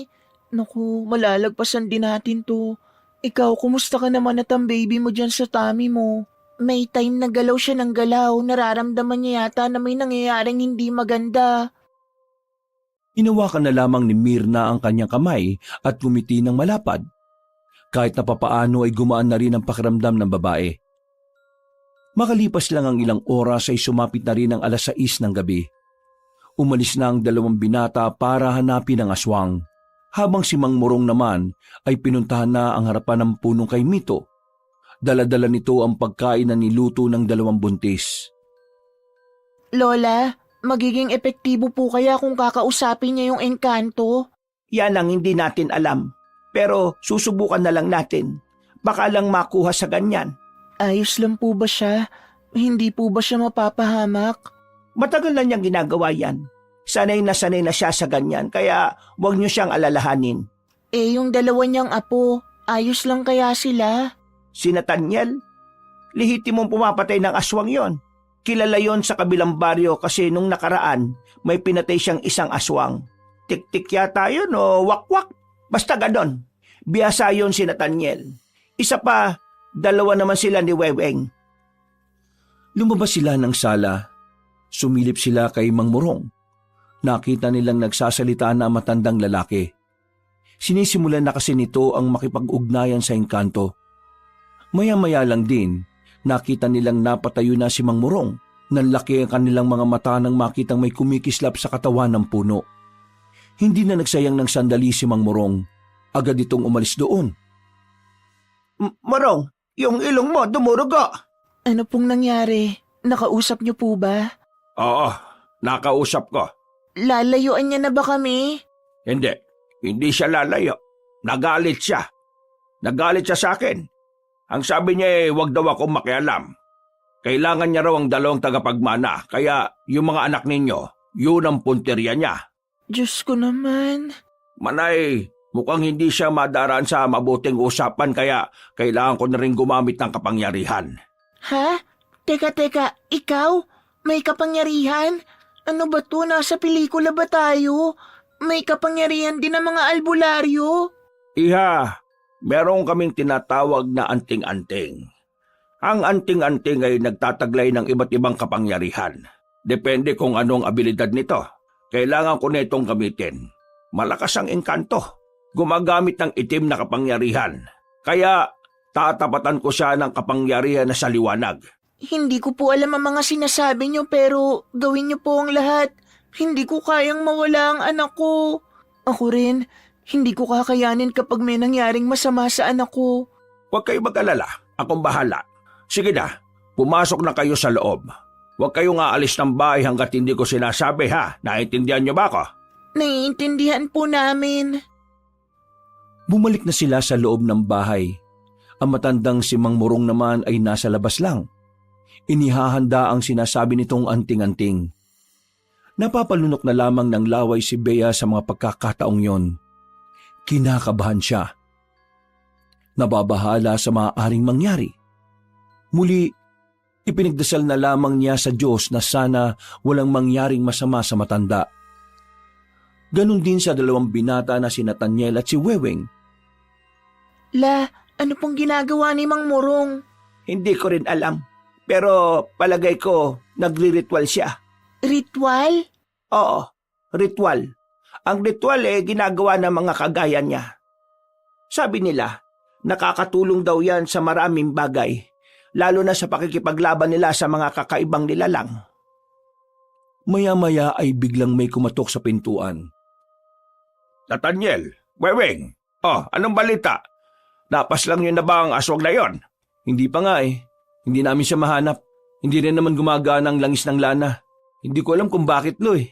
Naku, malalagpasan din natin to. Ikaw, kumusta ka naman at ang baby mo dyan sa tummy mo? May time na galaw siya ng galaw, nararamdaman niya yata na may nangyayaring hindi maganda. Hinawakan na lamang ni Mirna ang kanyang kamay at ngumiti ng malapad. Kahit na papaano ay gumaan na rin ang pakiramdam ng babae. Makalipas lang ang ilang oras ay sumapit na rin ang 6:00 ng gabi. Umalis na ang 2 binata para hanapin ang aswang, habang si Mang Morong naman ay pinuntahan na ang harapan ng punong kay Mito. Dala-dala nito ang pagkain na niluto ng 2 buntis. Lola, magiging epektibo po kaya kung kakausapin niya yung engkanto? Yan ang hindi natin alam. Pero susubukan na lang natin. Baka lang makuha sa ganyan. Ayos lang po ba siya? Hindi po ba siya mapapahamak? Matagal na niyang ginagawa yan. Sanay na siya sa ganyan, kaya huwag niyo siyang alalahanin. Yung 2 niyang apo, ayos lang kaya sila? Si Nathaniel, lihitimong pumapatay ng aswang yon. Kilala yon sa kabilang baryo kasi nung nakaraan, may pinatay siyang isang aswang. Tik-tik yata yun o wak-wak. Basta ganon. Biyasa yon si Nathaniel. Isa pa, 2 naman sila ni Weweng. Lumabas sila ng sala. Sumilip sila kay Mang Morong. Nakita nilang nagsasalita na ang matandang lalaki. Sinisimulan na kasi nito ang makipag-ugnayan sa engkanto. Maya-maya lang din, nakita nilang napatayo na si Mang Morong. Nanlaki ang kanilang mga mata nang makitang may kumikislap sa katawan ng puno. Hindi na nagsayang ng sandali si Mang Morong. Agad itong umalis doon. Morong, yung ilong mo dumurugo. Ano pong nangyari? Nakausap niyo po ba? Oo, nakausap ko. Lalayuan niya na ba kami? Hindi siya lalayo. Nagalit siya. Nagalit siya sa akin. Ang sabi niya wag daw akong makialam. Kailangan niya raw ang 2 tagapagmana, kaya yung mga anak ninyo, yun ang punteriya niya. Diyos ko naman. Manay, mukhang hindi siya madaraan sa mabuting usapan kaya kailangan ko na rin gumamit ng kapangyarihan. Ha? Teka, ikaw? May kapangyarihan? Ano ba to? Nasa pelikula ba tayo? May kapangyarihan din ang mga albularyo? Iha, meron kaming tinatawag na anting-anting. Ang anting-anting ay nagtataglay ng iba't ibang kapangyarihan. Depende kung anong abilidad nito. Kailangan ko na itong gamitin. Malakas ang engkanto. Gumagamit ng itim na kapangyarihan. Kaya tatapatan ko siya ng kapangyarihan na sa liwanag. Hindi ko po alam ang mga sinasabi niyo pero gawin niyo po ang lahat. Hindi ko kayang mawala ang anak ko. Ako rin, hindi ko kakayanin kapag may nangyaring masama sa anak ko. Huwag kayo mag-alala. Akong bahala. Sige na, pumasok na kayo sa loob. Huwag kayong aalis ng bahay hanggat hindi ko sinasabi ha. Naiintindihan niyo ba ako? Naiintindihan po namin. Bumalik na sila sa loob ng bahay. Ang matandang si Mang Morong naman ay nasa labas lang. Inihahanda ang sinasabi nitong anting-anting. Napapalunok na lamang ng laway si Bea sa mga pagkakataong yon. Kinakabahan siya. Nababahala sa maaaring mangyari. Muli, ipinagdasal na lamang niya sa Diyos na sana walang mangyaring masama sa matanda. Ganon din sa 2 binata na si Nathaniel at si Weweng. Ano pong ginagawa ni Mang Morong? Hindi ko rin alam. Pero palagay ko, nagri-ritual siya. Ritual? Oo, ritual. Ang ritual ginagawa ng mga kagaya niya. Sabi nila, nakakatulong daw yan sa maraming bagay, lalo na sa pakikipaglaban nila sa mga kakaibang nilalang. Maya-maya ay biglang may kumatok sa pintuan. Nathaniel, Weweng, anong balita? Napas lang yun na ba ang aswang na yon? Hindi pa nga Hindi namin siya mahanap. Hindi rin naman gumagana ang langis ng lana. Hindi ko alam kung bakit, Lo eh.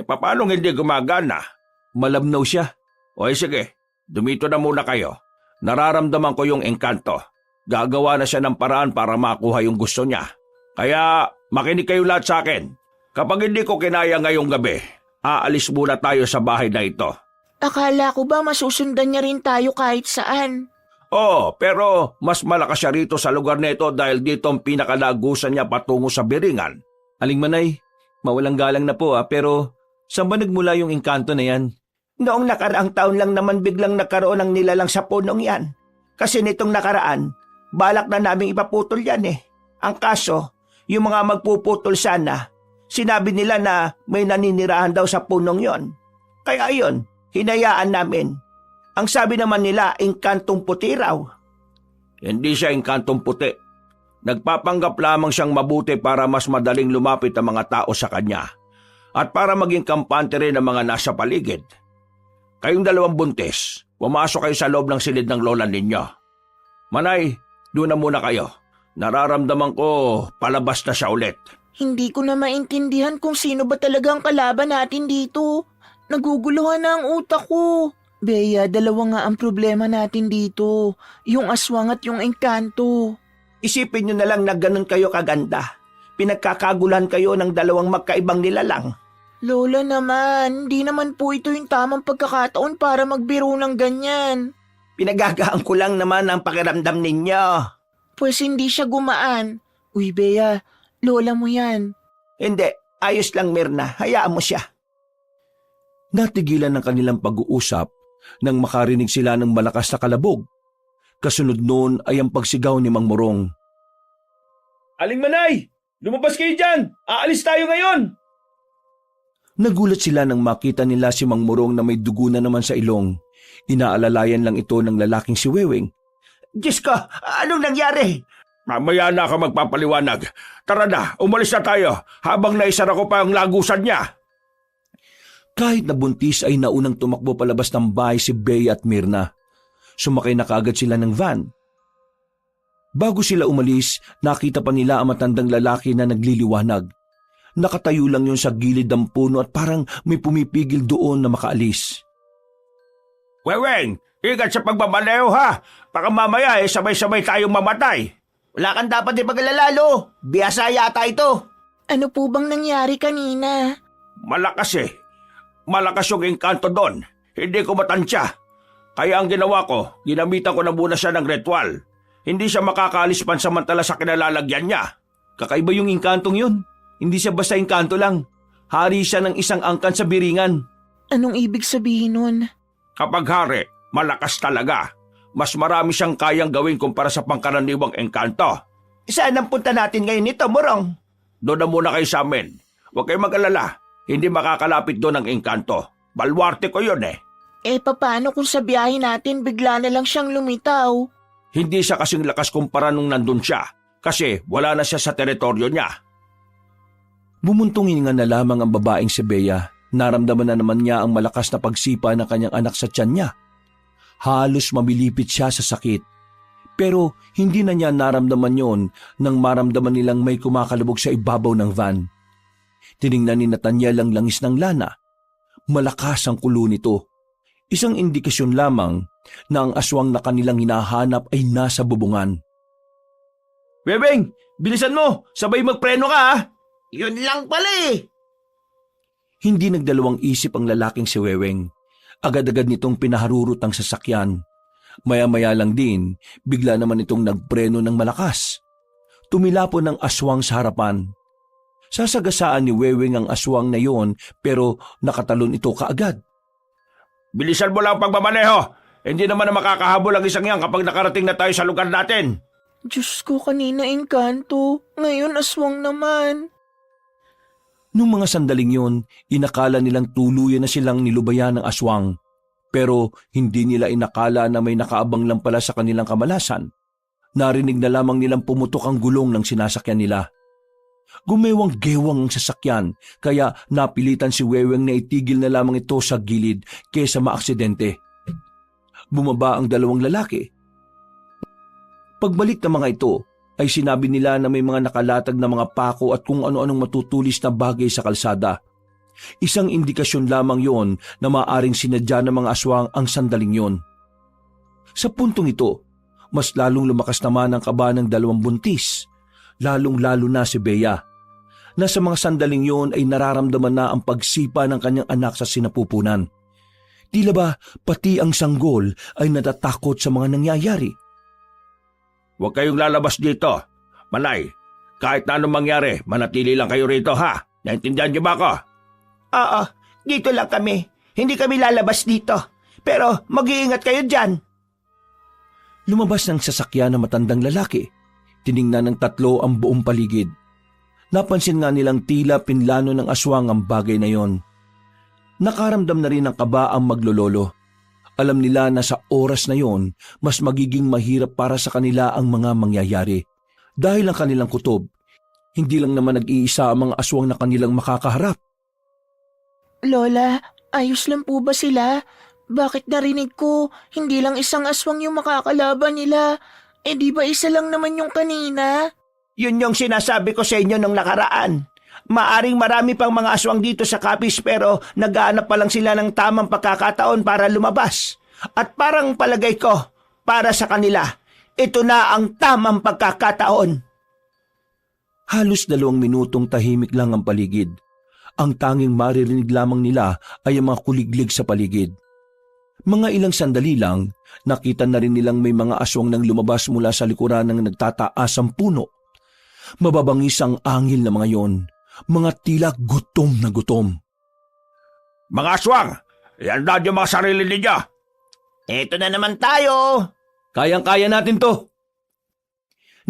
Paano hindi gumagana? Malabnaw siya. O sige, dumito na muna kayo. Nararamdaman ko yung engkanto. Gagawa na siya ng paraan para makuha yung gusto niya. Kaya makinig kayo lahat sa akin. Kapag hindi ko kinaya ngayong gabi, aalis muna tayo sa bahay na ito. Akala ko ba masusundan niya rin tayo kahit saan? Oo, pero mas malakas siya rito sa lugar na ito dahil dito ang pinakalagusan niya patungo sa Biringan. Aling Manay, mawalang galang na po pero saan ba nagmula yung engkanto na yan? Noong nakaraang taon lang naman biglang nagkaroon ng nilalang sa punong yan. Kasi nitong nakaraan, balak na naming ipaputol yan eh. Ang kaso, yung mga magpuputol sana, sinabi nila na may naninirahan daw sa punong yon. Kaya ayun, hinayaan namin. Ang sabi naman nila, engkantong puti raw. Hindi siya engkantong puti. Nagpapanggap lamang siyang mabuti para mas madaling lumapit ang mga tao sa kanya at para maging kampante rin ang mga nasa paligid. Kayong dalawang buntis, pumasok kayo sa loob ng silid ng lola ninyo. Manay, doon na muna kayo. Nararamdaman ko palabas na siya ulit. Hindi ko na maintindihan kung sino ba talagang kalaban natin dito. Naguguluhan na ang utak ko. Bea, dalawa nga ang problema natin dito. Yung aswang at yung engkanto. Isipin nyo na lang na ganun kayo kaganda. Pinagkakagulan kayo ng dalawang magkaibang nilalang. Lola naman, hindi naman po ito yung tamang pagkakataon para magbiro ng ganyan. Pinagagaan ko lang naman ang pakiramdam ninyo. Pues hindi siya gumaan. Uy, Bea, lola mo yan. Hindi, ayos lang Mirna, hayaan mo siya. Natigilan ng kanilang pag-uusap nang makarinig sila ng malakas na kalabog. Kasunod noon ay ang pagsigaw ni Mang Morong. Aling Manay, lumabas kayo dyan! Aalis tayo ngayon! Nagulat sila nang makita nila si Mang Morong na may dugo na naman sa ilong. Inaalalayan lang ito ng lalaking si Weweng. Diyos ko, anong nangyari? Mamaya na ako magpapaliwanag. Tara na, umalis na tayo habang naisara ko pa ang lagusan niya. Kahit nabuntis ay naunang tumakbo palabas ng bahay si Bea at Mirna. Sumakay na kaagad sila ng van. Bago sila umalis, nakita pa nila ang matandang lalaki na nagliliwanag. Nakatayo lang yun sa gilid ng puno at parang may pumipigil doon na makaalis. Weweng, ingat sa pagbabaleo ha. Baka mamaya sabay-sabay tayong mamatay. Wala kang dapat ipaglalalo. Biyasa yata ito. Ano po bang nangyari kanina? Malakas eh. Malakas yung engkanto doon. Hindi ko matansya. Kaya ang ginawa ko, ginamitan ko na muna siya ng ritual. Hindi siya makakaalis pansamantala sa kinalalagyan niya. Kakaiba yung engkantong yun. Hindi siya basta engkanto lang. Hari siya ng isang angkan sa Biringan. Anong ibig sabihin nun? Kapag hari, malakas talaga. Mas marami siyang kayang gawin kumpara sa pangkaraniwang engkanto. Saan ang punta natin ngayon nito, Morong? Doon na muna kayo sa amin. Huwag kayong mag-alala. Hindi makakalapit doon ang engkanto. Balwarte ko yun eh. Paano kung sa biyahe natin bigla na lang siyang lumitaw? Hindi siya kasing lakas kumpara nung nandun siya. Kasi wala na siya sa teritoryo niya. Bumuntong hininga na lamang ang babaeng si Bea. Naramdaman na naman niya ang malakas na pagsipa ng kanyang anak sa tiyan niya. Halos mamilipit siya sa sakit. Pero hindi na niya naramdaman yon nang maramdaman nilang may kumakalubog sa ibabaw ng van. Tiningnan ni Nathaniel ang langis ng lana. Malakas ang kulo nito. Isang indikasyon lamang na ang aswang na kanilang hinahanap ay nasa bubungan. Webeng, bilisan mo! Sabay magpreno ka ha! Yun lang pala eh. Hindi nagdalawang isip ang lalaking si Weweng. Agad-agad nitong pinaharurot ang sasakyan. Maya-maya lang din, bigla naman itong nagpreno ng malakas. Tumilapon ng aswang sa harapan. Sasagasaan ni Weweng ang aswang na yon pero nakatalon ito kaagad. Bilisan mo lang ang pagmamaneho! Hindi naman na makakahabol ang isang yan kapag nakarating na tayo sa lugar natin. Diyos ko, kanina engkanto. Ngayon aswang naman. Nung mga sandaling yon, inakala nilang tuluyan na silang nilubayan ng aswang. Pero hindi nila inakala na may nakaabang lang pala sa kanilang kamalasan. Narinig na lamang nilang pumutok ang gulong ng sinasakyan nila. Gumewang-gewang ang sasakyan, kaya napilitan si Weweng na itigil na lamang ito sa gilid kaysa maaksidente. Bumaba ang dalawang lalaki. Pagbalik ng mga ito, ay sinabi nila na may mga nakalatag na mga pako at kung ano-anong matutulis na bagay sa kalsada. Isang indikasyon lamang yon na maaaring sinadya ng mga aswang ang sandaling yon. Sa puntong ito, mas lalong lumakas naman ang kaba ng dalawang buntis, lalong-lalo na si Bea, na sa mga sandaling yon ay nararamdaman na ang pagsipa ng kanyang anak sa sinapupunan. Tila ba pati ang sanggol ay natatakot sa mga nangyayari. Huwag kayong lalabas dito. Manay, kahit na anong mangyari, manatili lang kayo rito ha. Naintindihan niyo ba ako? Oo, dito lang kami. Hindi kami lalabas dito. Pero mag-iingat kayo dyan. Lumabas ng sasakyan ng matandang lalaki. Tiningnan ng tatlo ang buong paligid. Napansin nga nilang tila pinlano ng aswang ang bagay na yon. Nakaramdam na rin ng kaba ang maglololo. Alam nila na sa oras na yon, mas magiging mahirap para sa kanila ang mga mangyayari. Dahil ang kanilang kutob, hindi lang naman nag-iisa ang mga aswang na kanilang makakaharap. Lola, ayos lang po ba sila? Bakit narinig ko, hindi lang isang aswang yung makakalaban nila? Eh di ba isa lang naman yung kanina? Yun yung sinasabi ko sa inyo nung nakaraan. Maaring marami pang mga aswang dito sa Capiz pero naghahanap pa lang sila ng tamang pagkakataon para lumabas. At parang palagay ko, para sa kanila, ito na ang tamang pagkakataon. Halos 2 minutong tahimik lang ang paligid. Ang tanging maririnig lamang nila ay ang mga kuliglig sa paligid. Mga ilang sandali lang, nakita na rin nilang may mga aswang nang lumabas mula sa likuran ng nagtataasang puno. Mababangis ang angil na mga yon, mga tila gutom na gutom. Mga aswang, ihanda niyo mga sarili ninyo. Ito na naman tayo. Kayang-kaya natin to.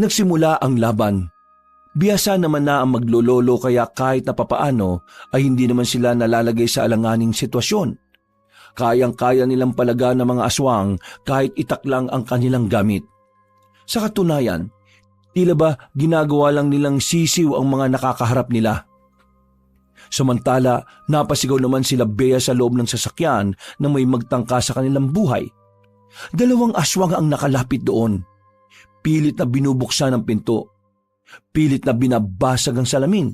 Nagsimula ang laban. Biyasa naman na ang maglololo kaya kahit na papaano ay hindi naman sila nalalagay sa alanganing sitwasyon. Kayang-kaya nilang palagaan ng mga aswang kahit itak lang ang kanilang gamit. Sa katunayan, tila ba ginagawa lang nilang sisiw ang mga nakakaharap nila. Samantala, napasigaw naman sila Bea sa loob ng sasakyan na may magtangka sa kanilang buhay. 2 aswang ang nakalapit doon. Pilit na binubuksan ang pinto. Pilit na binabasag ang salamin.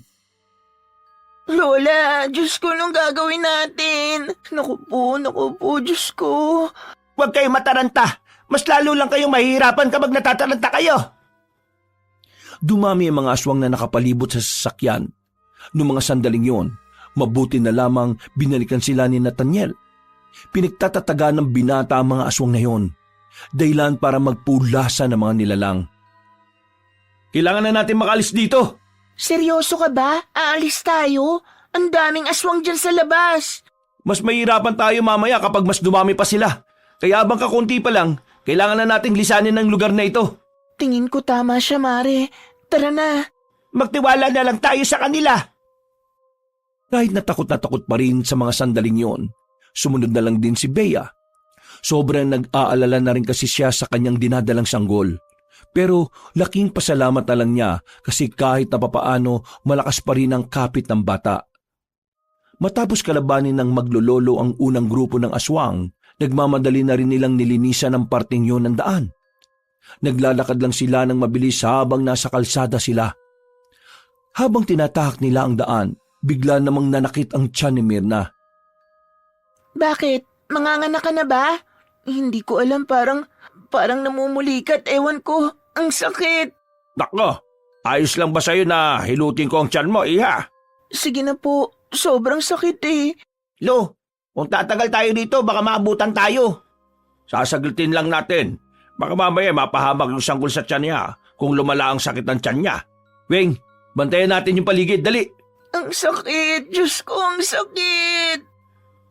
Lola, Diyos ko, anong gagawin natin? Naku po, Diyos ko. Huwag kayong mataranta. Mas lalo lang kayong mahihirapan kapag natataranta kayo. Dumami ang mga aswang na nakapalibot sa sasakyan. Noong mga sandaling yon, mabuti na lamang binalikan sila ni Nathaniel. Pinagtatataga ng binata ang mga aswang na yon, dahilan para magpulasa ng mga nilalang. Kailangan na natin makalis dito. Seryoso ka ba? Aalis tayo? Ang daming aswang dyan sa labas. Mas mahirapan tayo mamaya kapag mas dumami pa sila. Kaya habang kakunti pa lang, kailangan na nating lisanin ang lugar na ito. Tingin ko tama siya, Mare. Tara na. Magtiwala na lang tayo sa kanila. Kahit na takot pa rin sa mga sandaling yon, sumunod na lang din si Bea. Sobrang nag-aalala na rin kasi siya sa kanyang dinadalang sanggol. Pero laking pasalamat na lang niya kasi kahit na papaano malakas pa rin ang kapit ng bata. Matapos kalabanin ng maglololo ang unang grupo ng aswang, nagmamadali na rin nilang nilinisan ang parting yon ng daan. Naglalakad lang sila ng mabilis habang nasa kalsada sila. Habang tinatahak nila ang daan, bigla namang nanakit ang tiyan ni Mirna. Bakit? Manganganak ka na ba? Hindi ko alam, parang namumulikat, ewan ko. Ang sakit. Nako, ayos lang ba sa'yo na hilutin ko ang tiyan mo, iha? Sige na po, sobrang sakit eh. Lo, kung tatagal tayo dito, baka maabutan tayo. Sasaglitin lang natin. Baka mamaya mapahamak yung sanggol sa tiyan niya kung lumala ang sakit ng tiyan niya. Weng, bantayan natin yung paligid, dali. Ang sakit, Diyos ko, ang sakit.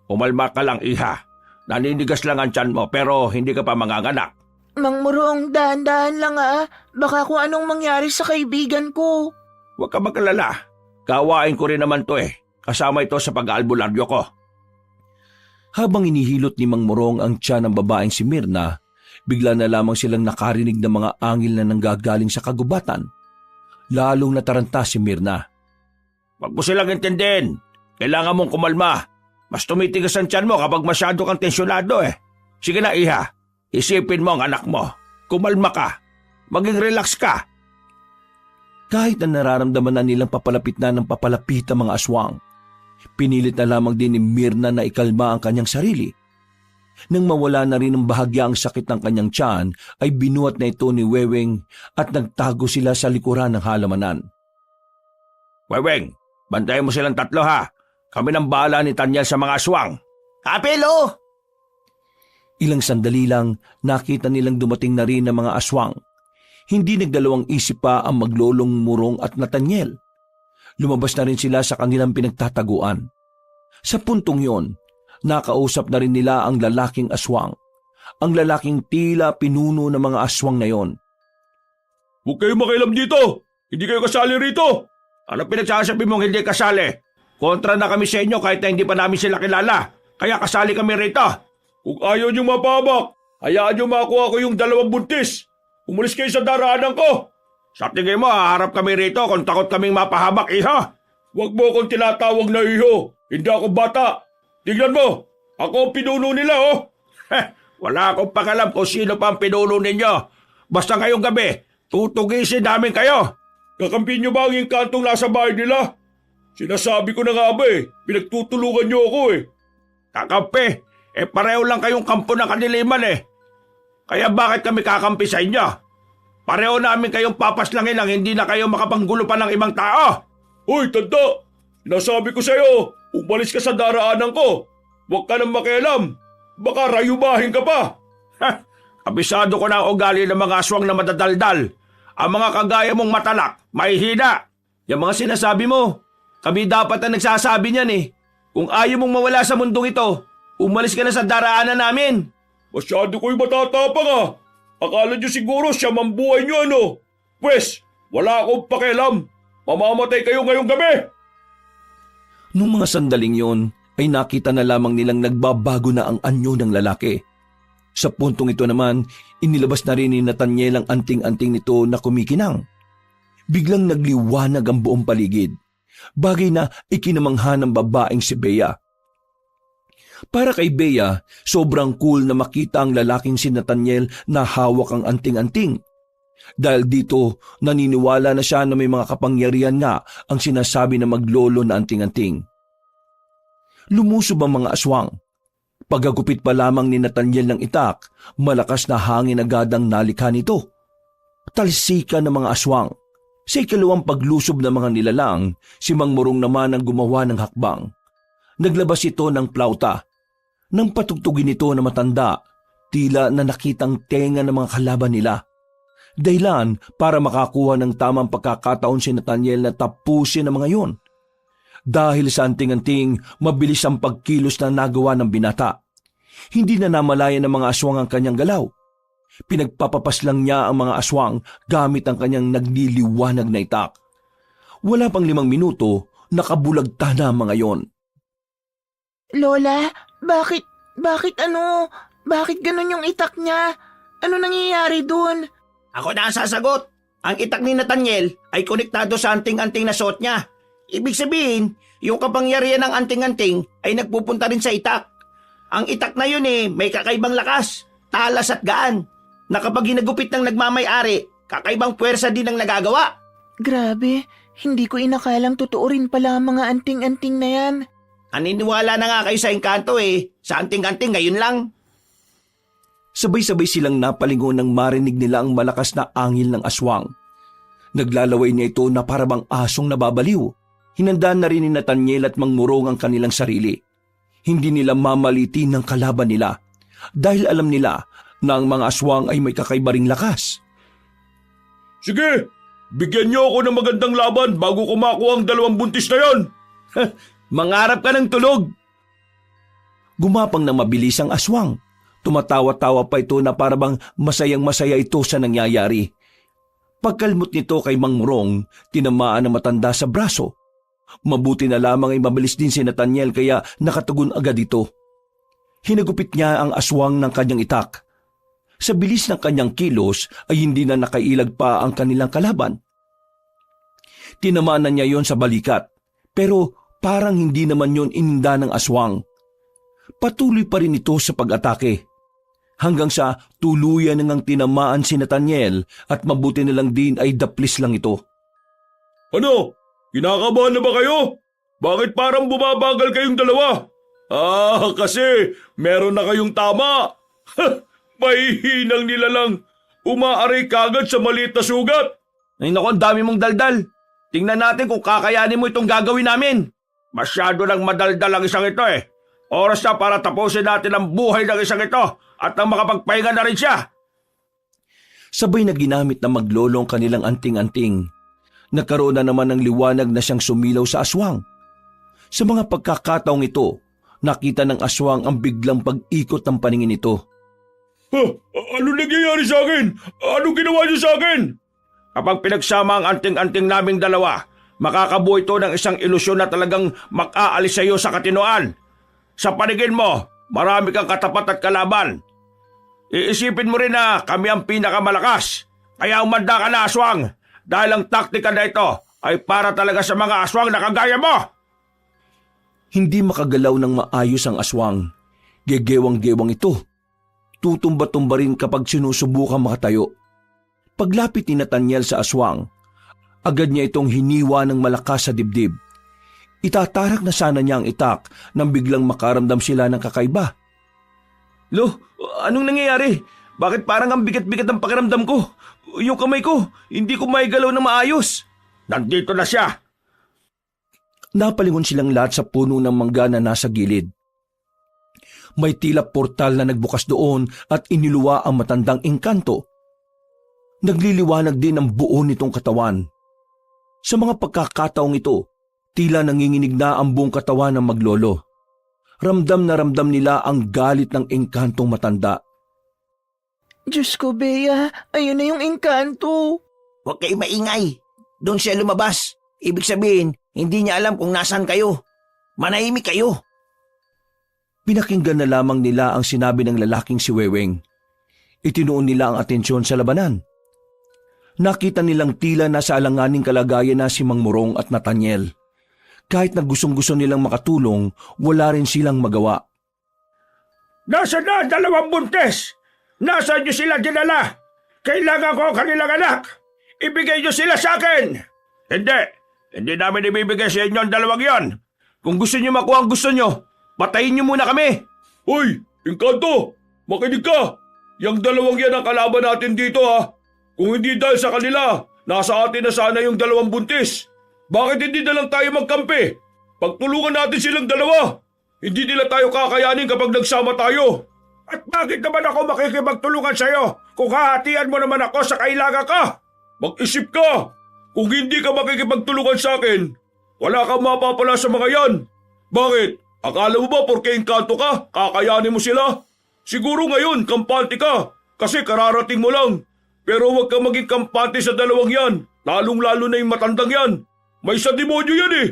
Umalma ka lang, iha. Naninigas lang ang tiyan mo pero hindi ka pa manganganak. Mang Murong, dahan-dahan lang ah. Baka kung anong mangyari sa kaibigan ko. Huwag ka mag-alala. Kawain ko rin naman to eh. Kasama ito sa pag-aalbularyo ko. Habang inihilot ni Mang Morong ang tiyan ng babaeng si Mirna, bigla na lamang silang nakarinig ng mga angil na nanggagaling sa kagubatan. Lalong nataranta si Mirna. Huwag mo silang intindihin. Kailangan mong kumalma. Mas tumitigas ang tiyan mo kapag masyado kang tensyonado eh. Sige na, iha. Isipin mo ang anak mo. Kumalma ka. Maging relax ka. Kahit na nararamdaman na nilang papalapit na ng papalapit ang mga aswang, pinilit na lamang din ni Mirna na ikalma ang kanyang sarili. Nang mawala na rin ng bahagya ang sakit ng kanyang tiyan, ay binuhat na ito ni Weweng at nagtago sila sa likuran ng halamanan. Weweng, bantayan mo silang tatlo ha. Kami nang bahala ni Tanyel sa mga aswang. Kapilo! Ilang sandali lang, nakita nilang dumating na rin ang mga aswang. Hindi nagdalawang isip pa ang maglolong Murong at Nathaniel. Lumabas na rin sila sa kanilang pinagtataguan. Sa puntong yon, nakausap na rin nila ang lalaking aswang. Ang lalaking tila pinuno ng mga aswang na yon. Huwag kayo makialam dito! Hindi kayo kasali rito! Ano pinagsasabi mong hindi kasali? Kontra na kami sa inyo kahit na hindi pa namin sila kilala. Kaya kasali kami rito. Kung ayaw niyong mapahamak, hayaan niyo makuha ko yung 2 buntis. Umalis kayo sa daraanan ko. Sa tingin mo, haharap kami rito kung takot kaming mapahamak, iho. Huwag mo akong tinatawag na iho. Hindi ako bata. Tignan mo, ako ang pinuno nila, oh. Wala akong pakalam kung sino pa ang pinuno ninyo. Basta ngayong gabi, tutugisin namin kayo. Kakampi niyo ba ang inkantong nasa bahay nila? Sinasabi ko na nga ba pinagtutulungan niyo ako Kakampi, pareho lang kayong kampo ng kadiliman Kaya bakit kami kakampi sa inyo? Pareho namin kayong papaslangin ang hindi na kayo makapanggulo pa ng ibang tao. Hoy, tanda! Sinasabi ko sa'yo, umalis ka sa daraanan ko. Huwag ka nang makialam. Baka rayubahin ka pa. Kabisado ko na ang ugali ng mga aswang na madadaldal. Ang mga kagaya mong matalak, mahihina. Yung mga sinasabi mo, kami dapat ang nagsasabi niyan Kung ayaw mong mawala sa mundong ito, umalis ka na sa daraanan namin. Masyado ko'y matatapang Akala niyo siguro siya mambuhay niyo Pwes, wala akong pakialam. Mamamatay kayo ngayong gabi. Nung mga sandaling yon, ay nakita na lamang nilang nagbabago na ang anyo ng lalaki. Sa puntong ito naman, inilabas na rin ni Nathaniel ang anting-anting nito na kumikinang. Biglang nagliwanag ang buong paligid. Bagay na ikinamangha ng babaeng si Bea. Para kay Bea, sobrang cool na makita ang lalaking si Nathaniel na hawak ang anting-anting. Dahil dito, naniniwala na siya na may mga kapangyarihan nga ang sinasabi na maglolo na anting-anting. Lumusob ang mga aswang. Pagagupit pa lamang ni Nathaniel ng itak, malakas na hangin agad ang nalikha nito. Talsikan ng mga aswang. Sa ikalawang paglusob ng mga nilalang, si Mang Murong naman ang gumawa ng hakbang. Naglabas ito ng plauta. Nang patugtugin ito na matanda, tila na nakitang tenga ng mga kalaban nila. Dahilan para makakuha ng tamang pagkakataon si Nathaniel na tapusin ang mga yon. Dahil sa anting-anting, mabilis ang pagkilos na nagawa ng binata. Hindi na namalayan ng mga aswang ang kanyang galaw. Pinagpapapaslang niya ang mga aswang gamit ang kanyang nagliliwanag na itak. Wala pang 5 minuto, nakabulagta na ang mga yon. Lola, bakit ganun yung itak niya? Ano nangyayari dun? Ako na ang sasagot. Ang itak ni Nathaniel ay konektado sa anting-anting na suot niya. Ibig sabihin, yung kapangyarihan ng anting-anting ay nagpupunta rin sa itak. Ang itak na yun may kakaibang lakas, talas at gaan, na kapag hinagupit ng nagmamay-ari, kakaibang puwersa din ang nagagawa. Grabe, hindi ko inakalang totoo rin pala ang mga anting-anting na yan. Naniniwala na nga kayo sa engkanto sa anting-anting ngayon lang. Sabay-sabay silang napalingon nang marinig nila ang malakas na angil ng aswang. Naglalaway niya ito na parabang asong nababaliw. Hinandaan na rin ni Nathaniel at Mang Murong ang kanilang sarili. Hindi nila mamalitin ng kalaban nila dahil alam nila na ang mga aswang ay may kakaibaring lakas. Sige, bigyan niyo ako ng magandang laban bago ko makuha ang 2 buntis na yon. Mangarap ka ng tulog! Gumapang na mabilis ang aswang. Tumatawa-tawa pa ito na parabang masayang-masaya ito sa nangyayari. Pagkalmot nito kay Mang Murong, tinamaan ang matanda sa braso. Mabuti na lamang ay mabilis din si Nathaniel kaya nakatugon agad ito. Hinagupit niya ang aswang ng kanyang itak. Sa bilis ng kanyang kilos ay hindi na nakailag pa ang kanilang kalaban. Tinamaan na niya yon sa balikat, pero parang hindi naman yon ininda ng aswang. Patuloy pa rin ito sa pag-atake. Hanggang sa tuluyan nang tinamaan si Nathaniel at mabuti na lang din ay daplis lang ito. Ano? Kinakabahan na ba kayo? Bakit parang bumabagal kayong dalawa? Kasi meron na kayong tama. Mahihinang nila lang. Umaaray kagad sa maliit na sugat. Ay naku, ang dami mong daldal. Tingnan natin kung kakayanin mo itong gagawin namin. Masyado nang madaldal ang isang ito eh. Oras na para tapusin natin ang buhay ng isang ito at nang makapagpahinga na rin siya. Sabay na ginamit na maglolo ang kanilang anting-anting. Nagkaroon na naman ng liwanag na siyang sumilaw sa aswang. Sa mga pagkakataong ito, nakita ng aswang ang biglang pag-ikot ng paningin nito. Ano nangyayari sa akin? Ano ginawa niyo sa akin? Kapag pinagsama ang anting-anting naming dalawa, makakabuo ito ng isang ilusyon na talagang mag-aalis sa iyo sa katinoan. Sa paningin mo, marami kang katapat at kalaban. Iisipin mo rin na kami ang pinakamalakas. Kaya umanda ka na, aswang, dahil ang taktika na ito ay para talaga sa mga aswang na kagaya mo. Hindi makagalaw ng maayos ang aswang. Gegewang-gewang ito. Tutumba-tumba rin kapag sinusubukan makatayo. Paglapit ni Nathaniel sa aswang, agad niya itong hiniwa ng malakas sa dibdib. Itatarak na sana niya ang itak nang biglang makaramdam sila ng kakaiba. Lo, anong nangyayari? Bakit parang ang bigat-bigat ang pakiramdam ko? Yung kamay ko, hindi ko maigalaw na maayos. Nandito na siya. Napalingon silang lahat sa puno ng mangga na nasa gilid. May tila portal na nagbukas doon at iniluwa ang matandang engkanto. Nagliliwanag din ang buo nitong katawan. Sa mga pagkakataong ito, tila nanginginig na ang buong katawan ng maglolo. Ramdam na ramdam nila ang galit ng engkantong matanda. Diyos ko, Bea, ayun na yung engkanto. Huwag kayo maingay. Doon siya lumabas. Ibig sabihin, hindi niya alam kung nasaan kayo. Manahimik kayo. Pinakinggan na lamang nila ang sinabi ng lalaking si Weweng. Itinuon nila ang atensyon sa labanan. Nakita nilang tila nasa alanganing kalagayan na si Mang Morong at Nathaniel. Kahit na gustong-gusto nilang makatulong, wala rin silang magawa. Nasaan na ang dalawang buntis? Nasaan niyo sila dinala? Kailangan ko ang kanilang anak. Ibigay niyo sila sa akin. Hindi namin ibibigay sa inyo ang dalawang yon. Kung gusto niyo makuha ang gusto niyo, patayin niyo muna kami. Hoy, Engkanto! Makinig ka! Yang dalawang yan ang kalaban natin dito ha. Kung hindi dahil sa kanila, nasa atin na sana yung dalawang buntis. Bakit hindi na lang tayo magkampi? Pagtulungan natin silang dalawa. Hindi nila tayo kakayanin kapag nagsama tayo. At bakit naman ako makikipagtulungan sa iyo kung hahatian mo naman ako sa kailangan ka? Mag-isip ka! Kung hindi ka makikipagtulungan sa akin, wala kang mapapala sa mga yan. Bakit? Akala mo ba porke engkanto ka, kakayanin mo sila? Siguro ngayon, kampante ka, kasi kararating mo lang. Pero huwag kang maging kampante sa dalawang yan, lalong-lalo na yung matandang yan. May sa demonyo yan eh.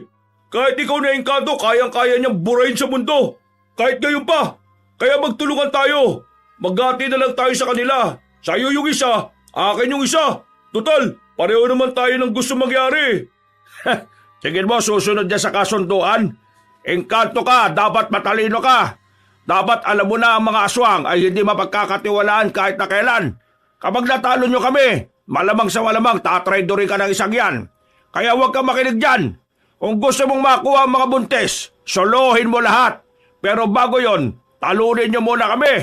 Kahit ikaw na engkanto, kayang-kaya niyang burahin sa mundo. Kahit ngayon pa. Kaya magtulungan tayo. Maghati na lang tayo sa kanila. Sa'yo yung isa, akin yung isa. Total, pareho naman tayo ng gusto mangyari. Tingin mo susunod niya sa kasunduan? Engkanto ka, dapat matalino ka. Dapat alam mo na ang mga aswang ay hindi mapagkakatiwalaan kahit na kailan. Kapag natalo nyo kami, malamang sa malamang tatraidorin ka ng isang yan. Kaya huwag kang makinig dyan. Kung gusto mong makuha ang mga buntis, solohin mo lahat. Pero bago yon, talunin nyo muna kami.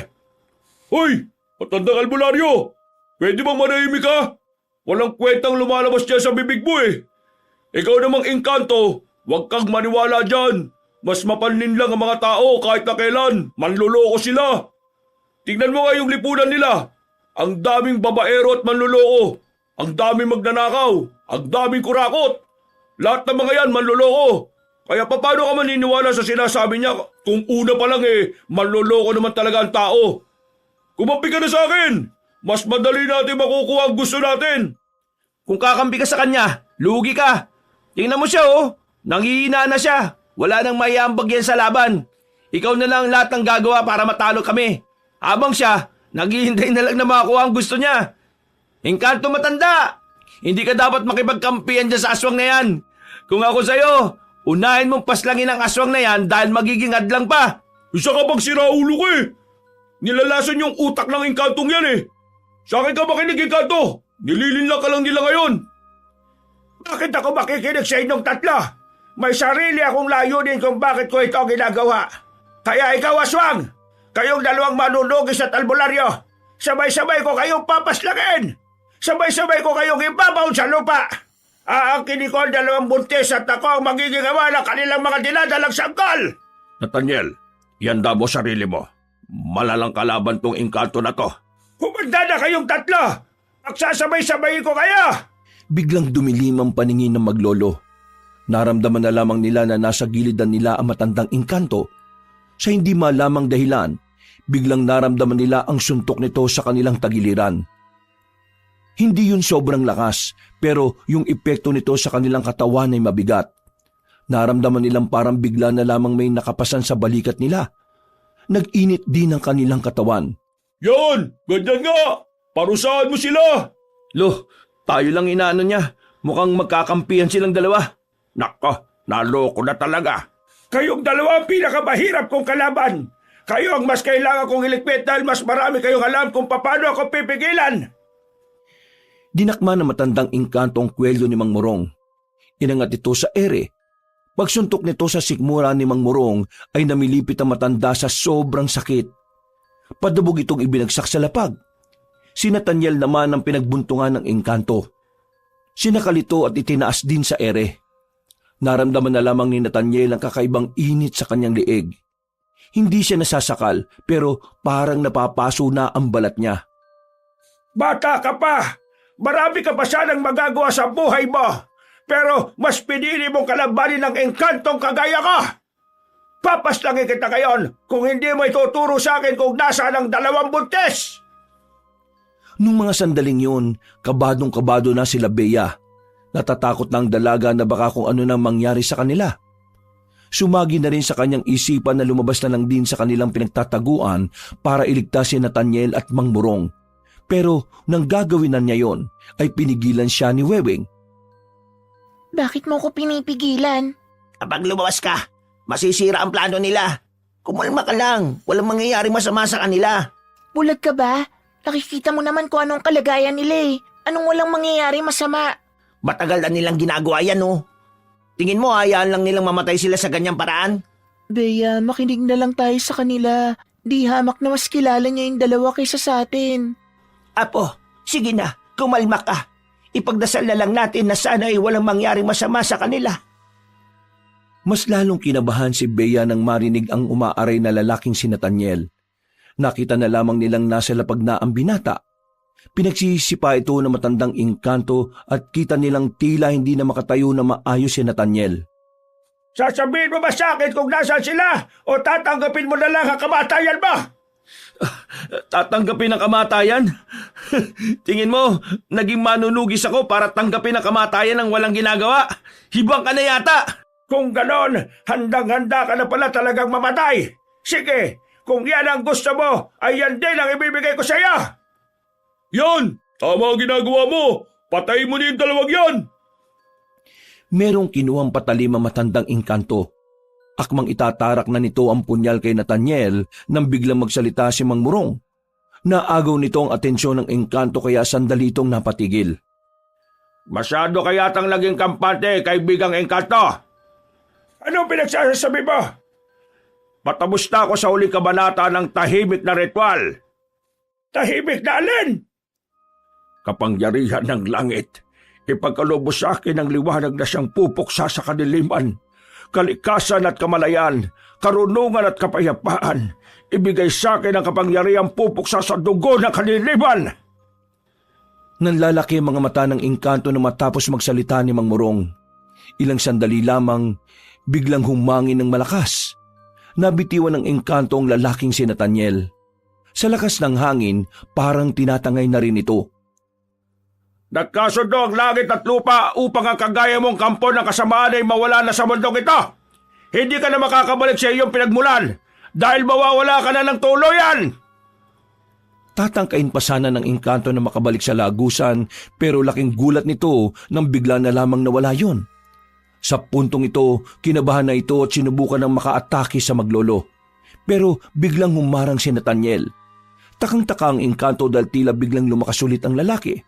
Hoy, matandang albularyo! Pwede bang manahimik ka? Walang kwentang lumalabas dyan sa bibig mo eh. Ikaw namang engkanto, huwag kang maniwala dyan. Mas mapanlin lang ang mga tao kahit na kailan. Manluloko sila. Tingnan mo nga yung lipunan nila. Ang daming babaero at manluloko. Ang daming magnanakaw. Ang daming kurakot. Lahat ng mga yan manluloko. Kaya paano ka maniniwala sa sinasabi niya kung una pa lang manluloko naman talaga ang tao? Kumampi ka na sa akin. Mas madali natin makukuha ang gusto natin. Kung kakampi ka sa kanya, lugi ka. Tingnan mo siya oh. Nanghihina na siya. Wala nang maiambag yan sa laban. Ikaw na lang lahat ng gagawa para matalo kami. Habang siya, naghihintay na lang na makakuha ang gusto niya. Engkanto matanda! Hindi ka dapat makipagkampihan dyan sa aswang na yan. Kung ako sa'yo, unahin mong paslangin ang aswang na yan dahil magiging hadlang pa. Isa ka bang siraulo ko eh. Nilalason yung utak ng engkantong yan eh. Sa akin ka makinig, engkanto. Nililinlang ka lang nila ngayon. Bakit ako makikinig sa inyong tatlo? May sarili akong layunin kung bakit ko ito ginagawa. Kaya ikaw, Aswang, kayong dalawang manunugis at albularyo, sabay-sabay ko kayong papaslagin. Sabay-sabay ko kayong ibabaw sa lupa. Aangkinin ko ang dalawang buntis at ako ang magiging ama ng kanilang mga dinadalang sanggol. Nathaniel, yanda mo sarili mo. Malalang kalaban tong engkanto na to. Humanda na kayong tatlo! Magsasabay-sabay ko kayo! Biglang dumilim ang paningin ng maglolo. Naramdaman na lamang nila na nasa gilidan nila ang matandang engkanto. Sa hindi malamang dahilan, biglang naramdaman nila ang suntok nito sa kanilang tagiliran. Hindi yun sobrang lakas, pero yung epekto nito sa kanilang katawan ay mabigat. Naramdaman nilang parang bigla na lamang may nakapasan sa balikat nila. Nag-init din ang kanilang katawan. Yan! Ganyan nga! Parusahan mo sila! Lo, tayo lang inaano niya. Mukhang magkakampihan silang dalawa. Nako, naloko na talaga. Kayong dalawa ang pinakamahirap kong kalaban. Kayo ang mas kailangan kong iligpit dahil mas marami kayong alam kung paano ako pipigilan. Dinakma na matandang engkanto ang kwelyo ni Mang Morong. Inangat ito sa ere. Pagsuntok nito sa sikmura ni Mang Morong ay namilipit ang matanda sa sobrang sakit. Padabog itong ibinagsak sa lapag. Si Nathaniel naman ang pinagbuntungan ng engkanto. Sinakal ito at itinaas din sa ere. Naramdaman na lamang ni Nathaniel ang kakaibang init sa kanyang liig. Hindi siya nasasakal pero parang napapaso na ang balat niya. Bata ka pa! Marami ka pa sanang magagawa sa buhay mo! Pero mas pinili mong kalabanin ng engkantong kagaya ka! Papaslangin kita ngayon kung hindi mo ituturo sa akin kung nasaan ang dalawang buntis! Nung mga sandaling yun, kabadong-kabado na sila Bea. Natatakot na ang dalaga na baka kung ano nang mangyari sa kanila. Sumagi na rin sa kanyang isipan na lumabas na lang din sa kanilang pinagtataguan para iligtas si Nathaniel at Mang Morong. Pero nang gagawin na niya yon, ay pinigilan siya ni Weweng. Bakit mo ko pinipigilan? Kapag lumabas ka, masisira ang plano nila. Kumalma ka lang, walang mangyayari masama sa kanila. Bulag ka ba? Nakikita mo naman kung anong kalagayan nila eh. Anong walang mangyayari masama? Matagal na nilang ginagawa yan, oh. Tingin mo, hayaan lang nilang mamatay sila sa ganyang paraan? Bea, makinig na lang tayo sa kanila. Di hamak na mas kilala niya yung dalawa kaysa sa atin. Apo, sige na, kumalma ka. Ipagdasal na lang natin na sana ay walang mangyaring masama sa kanila. Mas lalong kinabahan si Bea nang marinig ang umaaray na lalaking si Nathaniel. Nakita na lamang nilang nasa lapag na ang binata. Pinagsisipa ito ng matandang engkanto at kita nilang tila hindi na makatayo na maayos si Nathaniel. Sasabihin mo ba sa akin kung nasaan sila o tatanggapin mo na lang ang kamatayan mo? Tatanggapin ang kamatayan? Tingin mo, naging manunugis ako para tanggapin ang kamatayan ng walang ginagawa? Hibang ka na yata! Kung ganon, handang-handa ka na pala talagang mamatay. Sige, kung yan ang gusto mo, ay yan din ang ibibigay ko sa iyo. Yan! Tama ang ginagawa mo! Patayin mo na yung dalawang yan! Merong kinuwang patalim ang matandang engkanto. Akmang itatarak na nito ang punyal kay Nathaniel nang biglang magsalita si Mang Morong. Naagaw nito ang atensyon ng engkanto kaya sandali itong napatigil. Masyado kayatang laging kampante, kaibigang engkanto. Anong pinagsasabi mo? Patapos na ako sa huling kabanata ng tahimik na ritual. Tahimik na alin? Kapangyarihan ng langit, ipagkalubos sa akin ang liwanag na siyang pupuksa sa kadiliman. Kalikasan at kamalayan, karunungan at kapayapaan, ibigay sa akin ang kapangyarihang pupuksa sa dugo ng kadiliman. Nanlalaki ang mga mata ng engkanto na matapos magsalita ni Mang Morong. Ilang sandali lamang, biglang humangin ng malakas. Nabitiwan ng engkanto ang lalaking si Nathaniel. Sa lakas ng hangin, parang tinatangay na rin ito. Nagkasundo ang langit at lupa upang ang kagaya mong kampo ng kasamaan ay mawala na sa mundong ito. Hindi ka na makakabalik sa iyong pinagmulan dahil mawawala ka na ng tuluyan. Tatangkain pa sana ng engkanto na makabalik sa lagusan pero laking gulat nito nang bigla na lamang nawala yon. Sa puntong ito, kinabahan na ito at sinubukan ng makaatake sa maglolo. Pero biglang humarang si Nathaniel. Takang-taka ang engkanto dahil tila biglang lumakas ulit ang lalaki.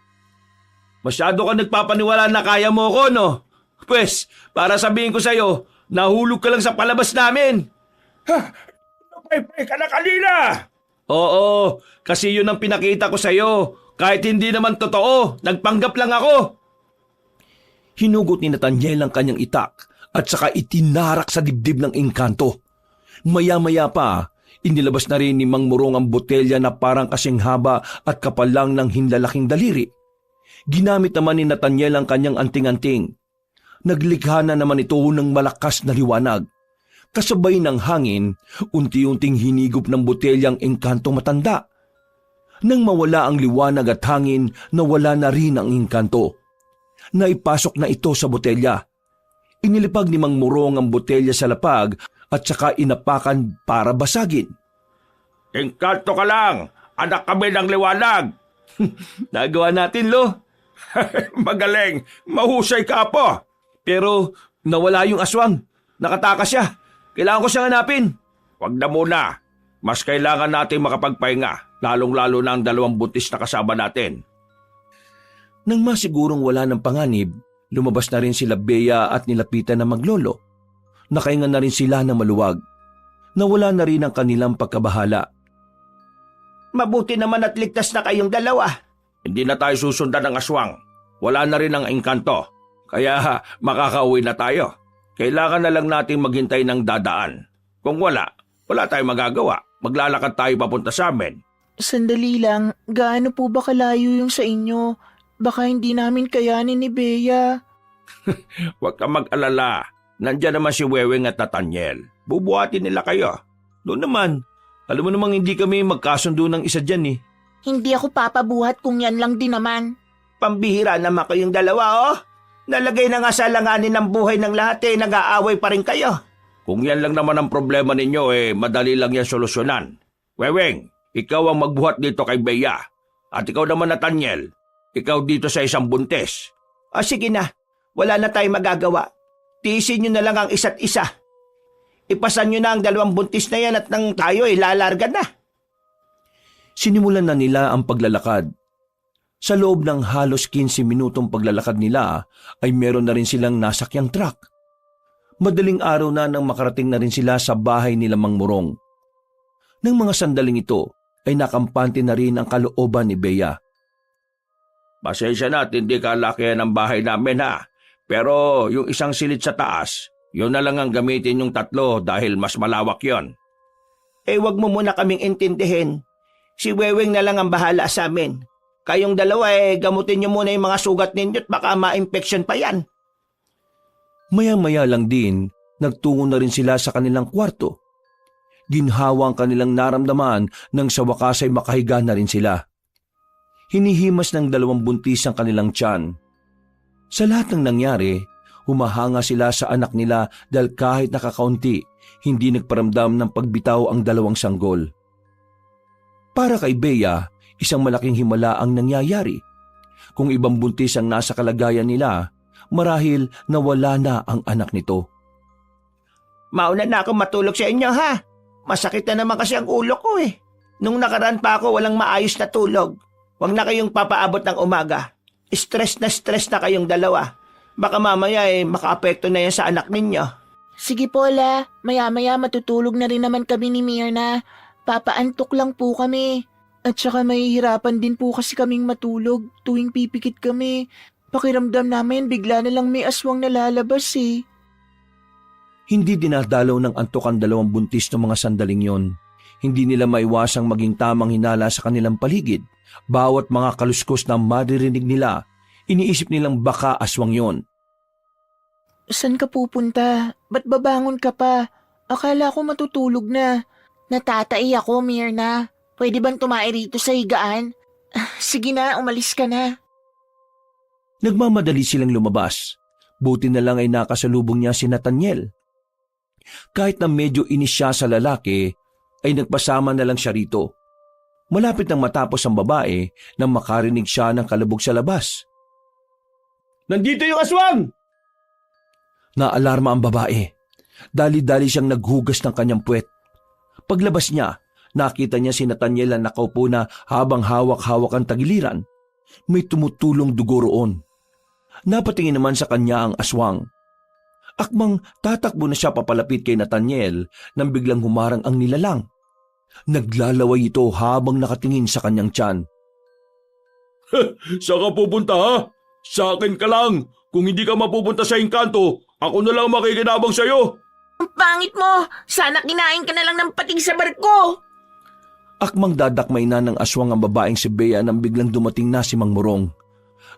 Masyado ka nagpapaniwala na kaya mo ko, no? Pwes, para sabihin ko sa'yo, nahulog ka lang sa palabas namin. Napaypay ka na kanina! Oo, kasi yun ang pinakita ko sa'yo. Kahit hindi naman totoo, nagpanggap lang ako. Hinugot ni Nathaniel ang kanyang itak at saka itinarak sa dibdib ng engkanto. Maya-maya pa, inilabas na rin ni Mang Murong ang botelya na parang kasing haba at kapal lang ng hinlalaking daliri. Ginamit naman ni Nathaniel ang kanyang anting-anting. Naglikha na naman ito ng malakas na liwanag. Kasabay ng hangin, unti-unting hinigop ng botelyang engkanto matanda. Nang mawala ang liwanag at hangin, nawala na rin ang engkanto. Naipasok na ito sa botelya. Inilipag ni Mang Murong ang botelya sa lapag at saka inapakan para basagin. Engkanto ka lang! Anak kami ng liwanag! Nagawa natin, Lo. Magaling! Mahusay ka po! Pero nawala yung aswang. Nakatakas siya. Kailangan ko siyang hanapin. Huwag na muna. Mas kailangan natin makapagpahinga, lalong-lalo na ang 2 buntis na kasama natin. Nang masigurong wala ng panganib, lumabas na rin sila Bea at nilapitan na maglolo. Nakahinga na rin sila ng maluwag. Nawala na rin ang kanilang pagkabahala. Mabuti naman at ligtas na kayong dalawa. Hindi na tayo susundan ng aswang. Wala na rin ang engkanto. Kaya makakauwi na tayo. Kailangan na lang natin maghintay ng dadaan. Kung wala tayong magagawa. Maglalakad tayo papunta sa amin. Sandali lang, gaano po ba kalayo yung sa inyo? Baka hindi namin kayanin ni Bea. Huwag kang mag-alala. Nandiyan naman si Weweng at Nathaniel. Bubuhatin nila kayo. Doon naman. Alam mo namang hindi kami magkasundo ng isa dyan eh. Hindi ako papabuhat kung yan lang din naman. Pambihira naman kayong dalawa, oh. Nalagay na nga sa langanin ng buhay ng lahat nag-aaway pa rin kayo. Kung yan lang naman ang problema ninyo, madali lang yan solusyonan. Weweng, ikaw ang magbuhat dito kay Bea. At ikaw naman, Nathaniel, ikaw dito sa isang buntis. Sige na, wala na tayong magagawa. Tiisin nyo na lang ang isa't isa. Ipasan nyo na ang 2 buntis na yan at nang tayo lalarga na. Sinimulan na nila ang paglalakad. Sa loob ng halos 15 minutong paglalakad nila ay meron na rin silang nasakyang truck. Madaling araw na nang makarating na rin sila sa bahay nila Mang Murong. Nang mga sandaling ito ay nakampante na rin ang kalooban ni Bea. Pasensya na at hindi kalakihan ang bahay namin ha. Pero yung isang silid sa taas, yun na lang ang gamitin yung 3 dahil mas malawak yon. Wag mo muna kaming intindihin. Si Weweng na lang ang bahala sa amin. Kayong dalawa gamutin nyo muna yung mga sugat ninyo at baka ma-infection pa yan. Maya-maya lang din, nagtungo na rin sila sa kanilang kwarto. Ginhawa ang kanilang naramdaman nang sa wakas ay makahiga na rin sila. Hinihimas ng 2 buntis ang kanilang tiyan. Sa lahat ng nangyari, humahanga sila sa anak nila dahil kahit nakakaunti, hindi nagparamdam ng pagbitaw ang 2 sanggol. Para kay Bea, isang malaking himala ang nangyayari. Kung ibang buntis ang nasa kalagayan nila, marahil nawala na ang anak nito. Mauna na ako matulog sa inyo, ha? Masakit na naman kasi ang ulo ko Nung nakaraan pa ako walang maayos na tulog. Huwag na kayong papaabot ng umaga. Stress na kayong dalawa. Baka mamaya makaapekto na yan sa anak ninyo. Sige po, La. Maya-maya matutulog na rin naman kami ni Mirna. Papaantok lang po kami. At saka mahihirapan din po kasi kaming matulog tuwing pipikit kami. Pakiramdam namin bigla na lang may aswang nalalabas Hindi dinadalaw ng antok ang 2 buntis ng mga sandaling yon. Hindi nila maiwasang maging tamang hinala sa kanilang paligid. Bawat mga kaluskos na maririnig nila, iniisip nilang baka aswang yon. Saan ka pupunta? Ba't babangon ka pa? Akala ko matutulog na. Natatai ako, Mirna. Pwede bang tumae rito sa higaan? Sige na, umalis ka na. Nagmamadali silang lumabas. Buti na lang ay nakasalubong niya si Nathaniel. Kahit na medyo inis siya sa lalaki, ay nagpasama na lang siya rito. Malapit nang matapos ang babae nang makarinig siya ng kalabog sa labas. Nandito yung aswang! Naalarma ang babae. Dali-dali siyang naghugas ng kanyang puwet. Paglabas niya, nakita niya si Nathaniel na nakaupo na habang hawak-hawak ang tagiliran. May tumutulong dugo roon. Napatingin naman sa kanya ang aswang. Akmang tatakbo na siya papalapit kay Nathaniel nang biglang humarang ang nilalang. Naglalaway ito habang nakatingin sa kanyang tiyan. Saan ka pupunta ha? Sa akin ka lang. Kung hindi ka mapupunta sa engkanto, ako na lang makikinabang sa'yo. Ang pangit mo! Sana kinain ka na lang ng pating sa barko! Akmang dadakmay na ng aswang ang babaeng si Bea nang biglang dumating na si Mang Morong.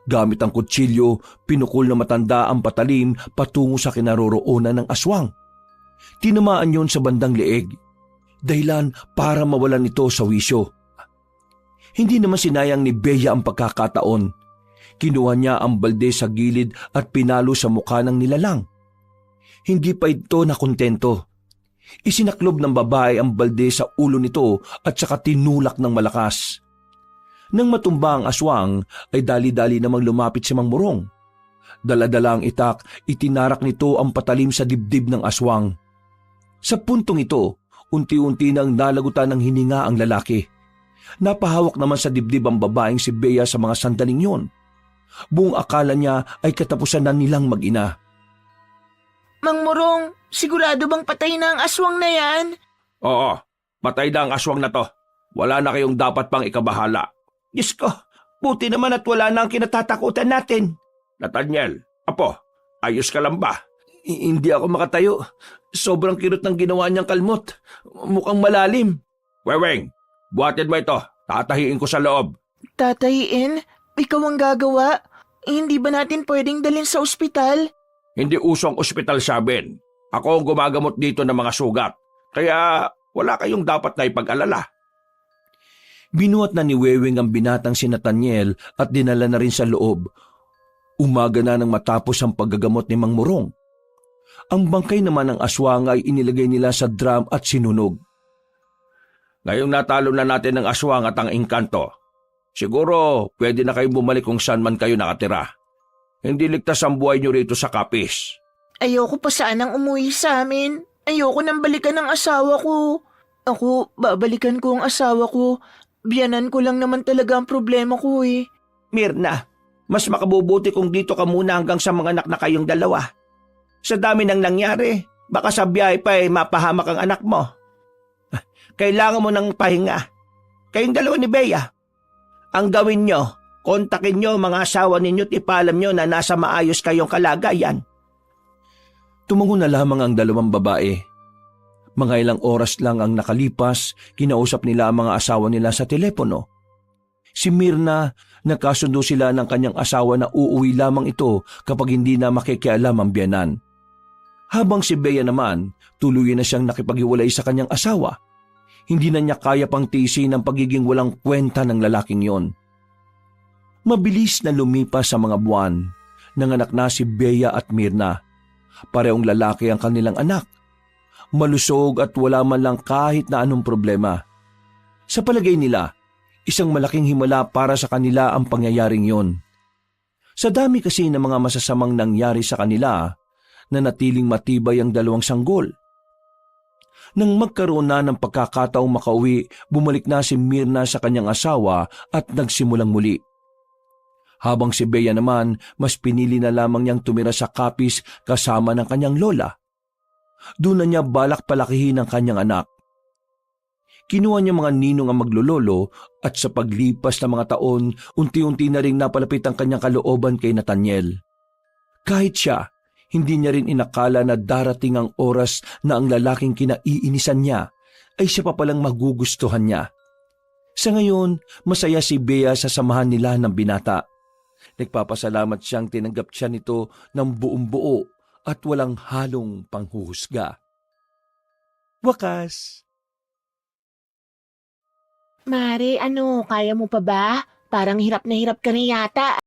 Gamit ang kutsilyo, pinukol na matanda ang patalim patungo sa kinaroroonan ng aswang. Tinamaan yon sa bandang leeg. Dahilan para mawalan ito sa wisyo. Hindi naman sinayang ni Bea ang pagkakataon. Kinuha niya ang balde sa gilid at pinalo sa mukha ng nilalang. Hindi pa ito nakontento. Isinaklob ng babae ang balde sa ulo nito at saka tinulak ng malakas. Nang matumba ang aswang ay dali-dali namang lumapit si Mang Morong. Dala-dala ang itak, itinarak nito ang patalim sa dibdib ng aswang. Sa puntong ito, unti-unti nang nalagutan ng hininga ang lalaki. Napahawak naman sa dibdib ang babaeng si Bea sa mga sandaling yon. Buong akala niya ay katapusan na nilang mag-ina. Mang Morong, sigurado bang patay na ang aswang na yan? Oo, patay na ang aswang na to. Wala na kayong dapat pang ikabahala. Diyos ko, buti naman at wala na ang kinatatakutan natin. Nathaniel, apo, ayos ka lang ba? Hindi ako makatayo. Sobrang kirot ng ginawa niyang kalmot. Mukhang malalim. Weweng, buhatin mo ito. Tatahiin ko sa loob. Tatayin? Ikaw ang gagawa? Hindi ba natin pwedeng dalhin sa ospital? Hindi usong ospital sa amin. Ako ang gumagamot dito ng mga sugat. Kaya wala kayong dapat na ipag-alala. Binuhat na ni Weweng ang binatang si Nathaniel at dinala na rin sa loob. Umaga na nang matapos ang paggagamot ni Mang Morong. Ang bangkay naman ng aswang ay inilagay nila sa drum at sinunog. Ngayong natalo na natin ang aswang at ang engkanto, siguro pwede na kayong bumalik kung saan man kayo nakatira. Hindi ligtas ang buhay niyo rito sa Kapis. Ayoko pa sanang umuwi sa amin. Ayoko nang balikan ng asawa ko. Ako, babalikan ko ang asawa ko. Biyanan ko lang naman talaga ang problema ko eh. Mirna, mas makabubuti kung dito ka muna hanggang sa mga anak na kayong dalawa. Sa dami nang nangyari, baka sa biyahe pa ay mapahamak ang anak mo. Kailangan mo ng pahinga. Kayong dalawa ni Bea. Ang gawin nyo, kontakin nyo mga asawa ninyo at ipaalam nyo na nasa maayos kayong kalagayan. Tumango na lamang ang dalawang babae. Mga ilang oras lang ang nakalipas, kinausap nila ang mga asawa nila sa telepono. Si Mirna, nagkasundo sila ng kanyang asawa na uuwi lamang ito kapag hindi na makikialam ang biyanan. Habang si Bea naman, tuluyan na siyang nakipaghiwalay sa kanyang asawa. Hindi na niya kaya pang tiisin ang pagiging walang kwenta ng lalaking yon. Mabilis na lumipas sa mga buwan, nanganak na si Bea at Mirna. Parehong lalaki ang kanilang anak. Malusog at wala man lang kahit na anong problema. Sa palagay nila, isang malaking himala para sa kanila ang pangyayaring yon. Sa dami kasi ng mga masasamang nangyari sa kanila, nanatiling matibay ang dalawang sanggol. Nang magkaroon na ng pagkakataong makauwi, bumalik na si Mirna sa kanyang asawa at nagsimulang muli. Habang si Bea naman, mas pinili na lamang niyang tumira sa Kapis kasama ng kanyang lola. Doon na niya balak palakihin ang kanyang anak. Kinuha niya mga ninong ang maglololo at sa paglipas ng mga taon, unti-unti na rin napalapit ang kanyang kalooban kay Nathaniel. Kahit siya, hindi niya rin inakala na darating ang oras na ang lalaking kinaiinisan niya ay siya pa palang magugustuhan niya. Sa ngayon, masaya si Bea sa samahan nila ng binata. Nagpapasalamat siyang tinanggap siya nito ng buong buo at walang halong panghuhusga. Wakas! Mare, kaya mo pa ba? Parang hirap na yata.